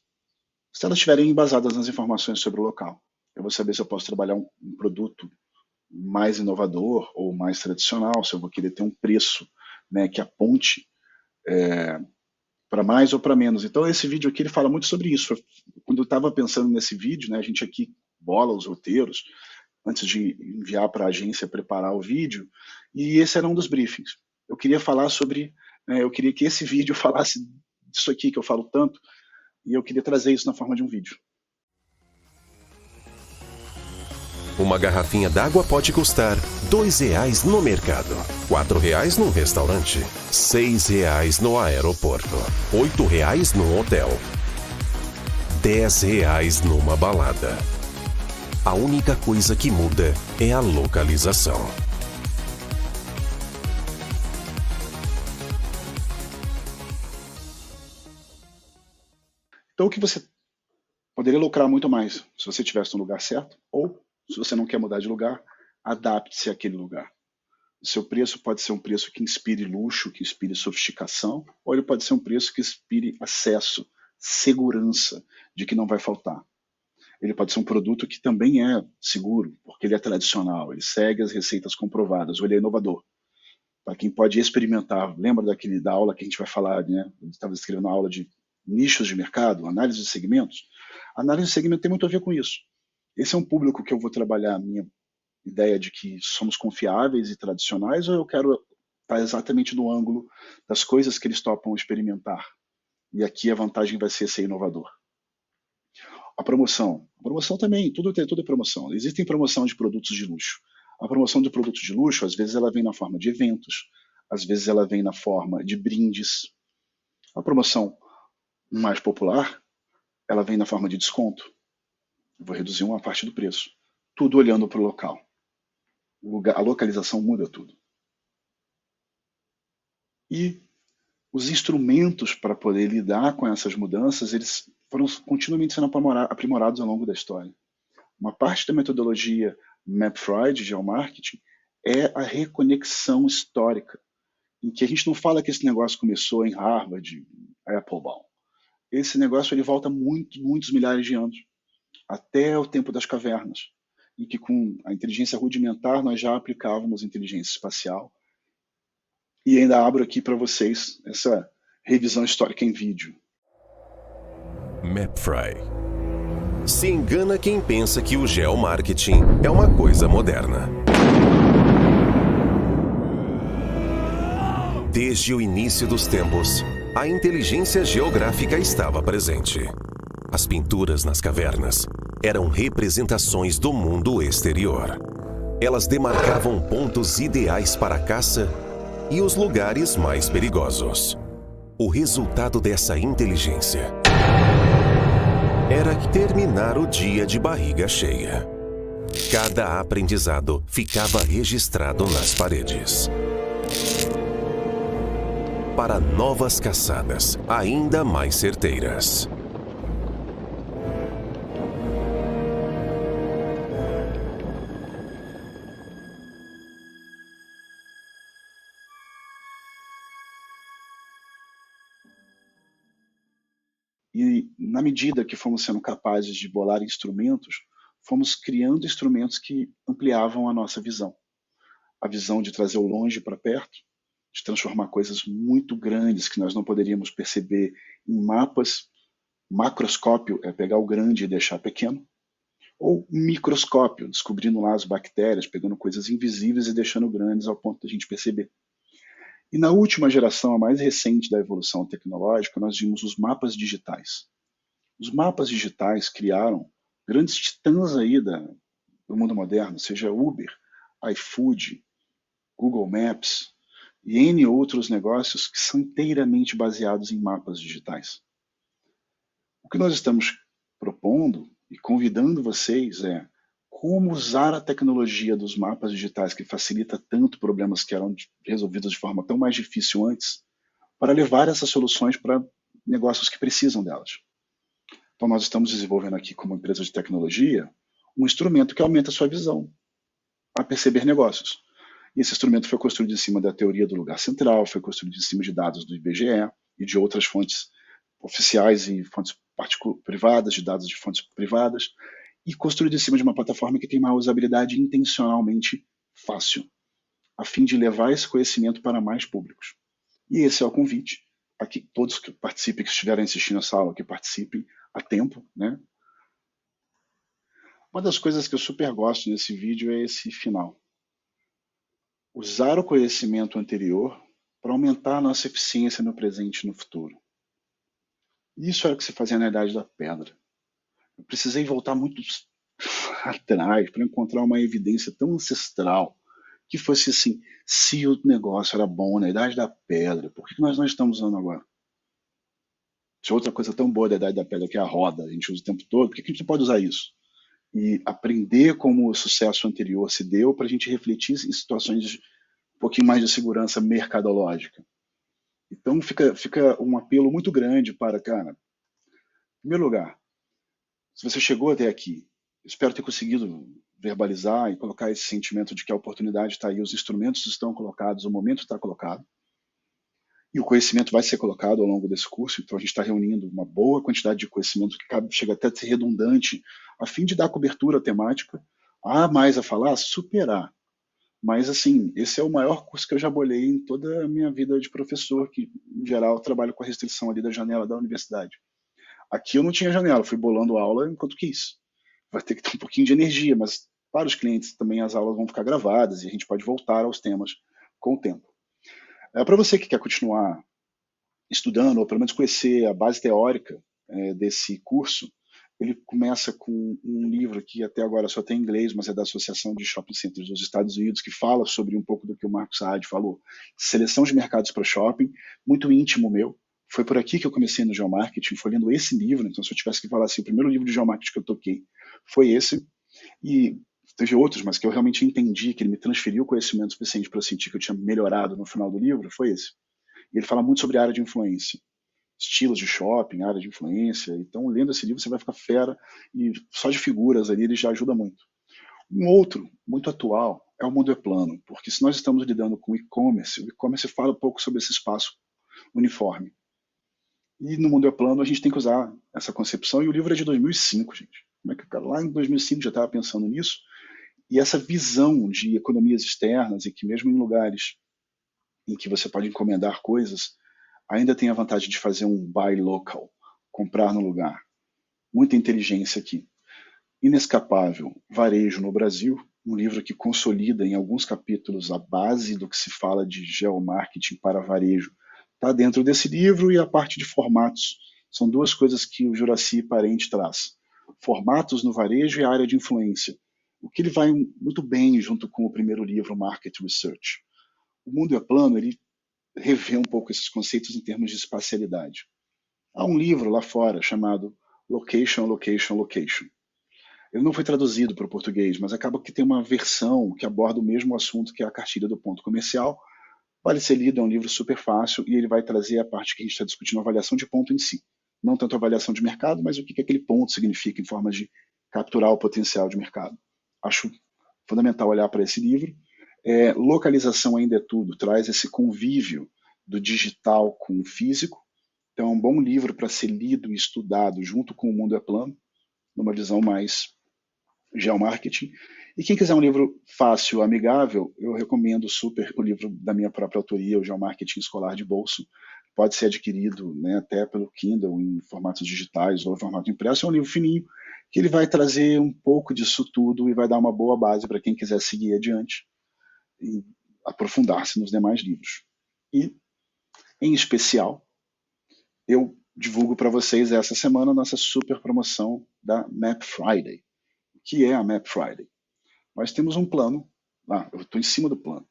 se elas estiverem embasadas nas informações sobre o local. Eu vou saber se eu posso trabalhar um produto mais inovador ou mais tradicional, se eu vou querer ter um preço, né, que aponte para mais ou para menos. Então esse vídeo aqui ele fala muito sobre isso. Quando eu estava pensando nesse vídeo, né, a gente aqui bola os roteiros antes de enviar para a agência preparar o vídeo, e esse era um dos briefings. Eu queria falar sobre, eu queria que esse vídeo falasse disso aqui que eu falo tanto, e eu queria trazer isso na forma de um vídeo. Uma garrafinha d'água pode custar R$2 no mercado, R$4 num restaurante, R$6 no aeroporto, R$8 no hotel, R$10 numa balada. A única coisa que muda é a localização. Então o que você poderia lucrar muito mais se você estivesse no lugar certo, ou se você não quer mudar de lugar, adapte-se àquele lugar. O seu preço pode ser um preço que inspire luxo, que inspire sofisticação, ou ele pode ser um preço que inspire acesso, segurança de que não vai faltar. Ele pode ser um produto que também é seguro, porque ele é tradicional, ele segue as receitas comprovadas, ou ele é inovador. Para quem pode experimentar, lembra da aula que a gente vai falar, né? Eu estava escrevendo uma aula de nichos de mercado, análise de segmentos. A análise de segmento tem muito a ver com isso. Esse é um público que eu vou trabalhar a minha ideia de que somos confiáveis e tradicionais, ou eu quero estar exatamente no ângulo das coisas que eles topam experimentar. E aqui a vantagem vai ser inovador. A promoção também, tudo é promoção. Existem promoção de produtos de luxo. A promoção de produtos de luxo, às vezes ela vem na forma de eventos, às vezes ela vem na forma de brindes. A promoção mais popular, ela vem na forma de desconto. Eu vou reduzir uma parte do preço. Tudo olhando para o local. A localização muda tudo. E os instrumentos para poder lidar com essas mudanças, eles foram continuamente sendo aprimorados ao longo da história. Uma parte da metodologia MapFry de geomarketing é a reconexão histórica, em que a gente não fala que esse negócio começou em Harvard, Applebaum. Esse negócio ele volta muitos milhares de anos, até o tempo das cavernas, em que com a inteligência rudimentar nós já aplicávamos inteligência espacial. E ainda abro aqui para vocês essa revisão histórica em vídeo. MapFry. Se engana quem pensa que o geomarketing é uma coisa moderna. Desde o início dos tempos, a inteligência geográfica estava presente. As pinturas nas cavernas eram representações do mundo exterior. Elas demarcavam pontos ideais para a caça e os lugares mais perigosos. O resultado dessa inteligência era para terminar o dia de barriga cheia. Cada aprendizado ficava registrado nas paredes. Para novas caçadas ainda mais certeiras. E, na medida que fomos sendo capazes de bolar instrumentos, fomos criando instrumentos que ampliavam a nossa visão. A visão de trazer o longe para perto, de transformar coisas muito grandes que nós não poderíamos perceber em mapas. Macroscópio é pegar o grande e deixar pequeno. Ou microscópio, descobrindo lá as bactérias, pegando coisas invisíveis e deixando grandes ao ponto de a gente perceber. E na última geração, a mais recente da evolução tecnológica, nós vimos os mapas digitais. Os mapas digitais criaram grandes titãs aí do mundo moderno, seja Uber, iFood, Google Maps e N outros negócios que são inteiramente baseados em mapas digitais. O que nós estamos propondo e convidando vocês é como usar a tecnologia dos mapas digitais, que facilita tanto problemas que eram resolvidos de forma tão mais difícil antes, para levar essas soluções para negócios que precisam delas. Então, nós estamos desenvolvendo aqui, como empresa de tecnologia, um instrumento que aumenta a sua visão a perceber negócios. E esse instrumento foi construído em cima da teoria do lugar central, foi construído em cima de dados do IBGE e de outras fontes oficiais e fontes privadas, de dados de fontes privadas, e construído em cima de uma plataforma que tem uma usabilidade intencionalmente fácil, a fim de levar esse conhecimento para mais públicos. E esse é o convite a que todos que participem, que estiverem assistindo essa aula, que participem a tempo, né? Uma das coisas que eu super gosto nesse vídeo é esse final. Usar o conhecimento anterior para aumentar a nossa eficiência no presente e no futuro. Isso era o que se fazia na Idade da Pedra. Eu precisei voltar muito atrás para encontrar uma evidência tão ancestral que fosse assim, se o negócio era bom na Idade da Pedra, por que nós não estamos usando agora? Se outra coisa tão boa da Idade da Pedra, que é a roda, a gente usa o tempo todo, por que a gente não pode usar isso? E aprender como o sucesso anterior se deu para a gente refletir em situações de um pouquinho mais de segurança mercadológica. Então fica um apelo muito grande para, cara, em primeiro lugar, se você chegou até aqui, espero ter conseguido verbalizar e colocar esse sentimento de que a oportunidade está aí, os instrumentos estão colocados, o momento está colocado, e o conhecimento vai ser colocado ao longo desse curso, então a gente está reunindo uma boa quantidade de conhecimento que chega até a ser redundante, a fim de dar cobertura à temática. Há mais a falar? Superar. Mas, assim, esse é o maior curso que eu já bolei em toda a minha vida de professor, que, em geral, trabalho com a restrição ali da janela da universidade. Aqui eu não tinha janela, fui bolando aula enquanto quis. Vai ter que ter um pouquinho de energia, mas para os clientes também as aulas vão ficar gravadas e a gente pode voltar aos temas com o tempo. Para você que quer continuar estudando, ou pelo menos conhecer a base teórica desse curso, ele começa com um livro que até agora só tem em inglês, mas é da Associação de Shopping Centers dos Estados Unidos, que fala sobre um pouco do que o Marcos Saad falou. Seleção de mercados para shopping, muito íntimo meu. Foi por aqui que eu comecei no geomarketing, foi lendo esse livro. Então, se eu tivesse que falar assim, o primeiro livro de geomarketing que eu toquei foi esse. E teve outros, mas que eu realmente entendi, que ele me transferiu conhecimento suficiente para eu sentir que eu tinha melhorado no final do livro, foi esse. E ele fala muito sobre a área de influência. Estilos de shopping, área de influência. Então, lendo esse livro, você vai ficar fera, e só de figuras ali ele já ajuda muito. Um outro, muito atual, é o Mundo é Plano, porque se nós estamos lidando com e-commerce, o e-commerce fala um pouco sobre esse espaço uniforme. E no Mundo é Plano a gente tem que usar essa concepção, e o livro é de 2005, gente. Como é que o cara lá em 2005 já estava pensando nisso? E essa visão de economias externas, e que mesmo em lugares em que você pode encomendar coisas, ainda tem a vantagem de fazer um buy local, comprar no lugar. Muita inteligência aqui. Inescapável, Varejo no Brasil, um livro que consolida em alguns capítulos a base do que se fala de geomarketing para varejo. Está dentro desse livro, e a parte de formatos. São duas coisas que o Juraci Parente traz. Formatos no varejo e a área de influência. O que ele vai muito bem junto com o primeiro livro, Market Research. O Mundo é Plano, ele revê um pouco esses conceitos em termos de espacialidade. Há um livro lá fora chamado Location, Location, Location. Ele não foi traduzido para o português, mas acaba que tem uma versão que aborda o mesmo assunto, que é a cartilha do ponto comercial. Vale ser lido, é um livro super fácil e ele vai trazer a parte que a gente está discutindo, a avaliação de ponto em si. Não tanto a avaliação de mercado, mas o que aquele ponto significa em forma de capturar o potencial de mercado. Acho fundamental olhar para esse livro. Localização ainda é tudo, traz esse convívio do digital com o físico. Então é um bom livro para ser lido e estudado junto com O Mundo é Plano, numa visão mais geomarketing. E quem quiser um livro fácil, amigável, eu recomendo super o livro da minha própria autoria, o Geomarketing Escolar de Bolso. Pode ser adquirido, né, até pelo Kindle, em formatos digitais ou em formato impresso. É um livro fininho, que ele vai trazer um pouco disso tudo e vai dar uma boa base para quem quiser seguir adiante e aprofundar-se nos demais livros. E, em especial, eu divulgo para vocês essa semana a nossa super promoção da Map Friday. O que é a Map Friday? Nós temos um plano, eu estou em cima do plano.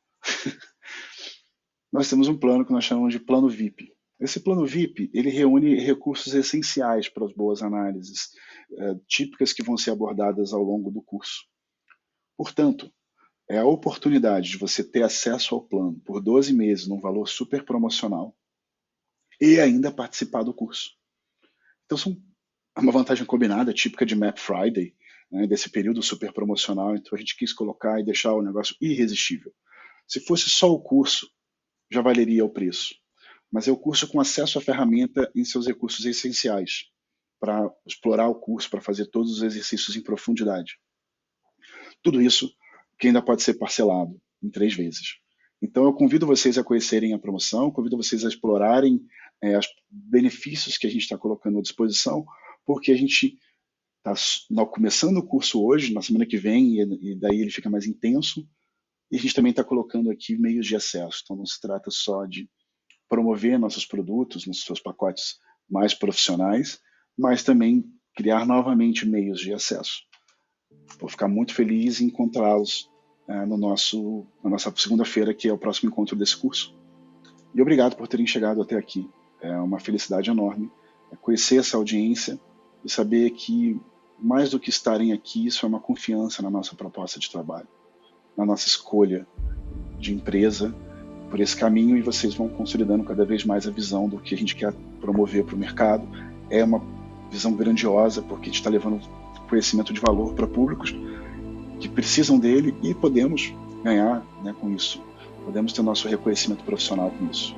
Nós temos um plano que nós chamamos de plano VIP. Esse plano VIP, ele reúne recursos essenciais para as boas análises, típicas que vão ser abordadas ao longo do curso. Portanto, é a oportunidade de você ter acesso ao plano por 12 meses num valor super promocional e ainda participar do curso. Então, é uma vantagem combinada, típica de Map Friday, né, desse período super promocional. Então, a gente quis colocar e deixar o negócio irresistível. Se fosse só o curso, já valeria o preço. Mas é o curso com acesso à ferramenta em seus recursos essenciais, para explorar o curso, para fazer todos os exercícios em profundidade. Tudo isso que ainda pode ser parcelado em 3 vezes. Então eu convido vocês a conhecerem a promoção, convido vocês a explorarem os benefícios que a gente está colocando à disposição, porque a gente está começando o curso hoje, na semana que vem, e daí ele fica mais intenso, e a gente também está colocando aqui meios de acesso. Então não se trata só de promover nossos produtos nos seus pacotes mais profissionais, mas também criar novamente meios de acesso. Vou ficar muito feliz em encontrá-los na nossa segunda-feira, que é o próximo encontro desse curso. E obrigado por terem chegado até aqui. É uma felicidade enorme conhecer essa audiência e saber que, mais do que estarem aqui, isso é uma confiança na nossa proposta de trabalho, na nossa escolha de empresa por esse caminho, e vocês vão consolidando cada vez mais a visão do que a gente quer promover para o mercado. É uma visão grandiosa, porque a gente está levando conhecimento de valor para públicos que precisam dele, e podemos ganhar, né, com isso. Podemos ter nosso reconhecimento profissional com isso.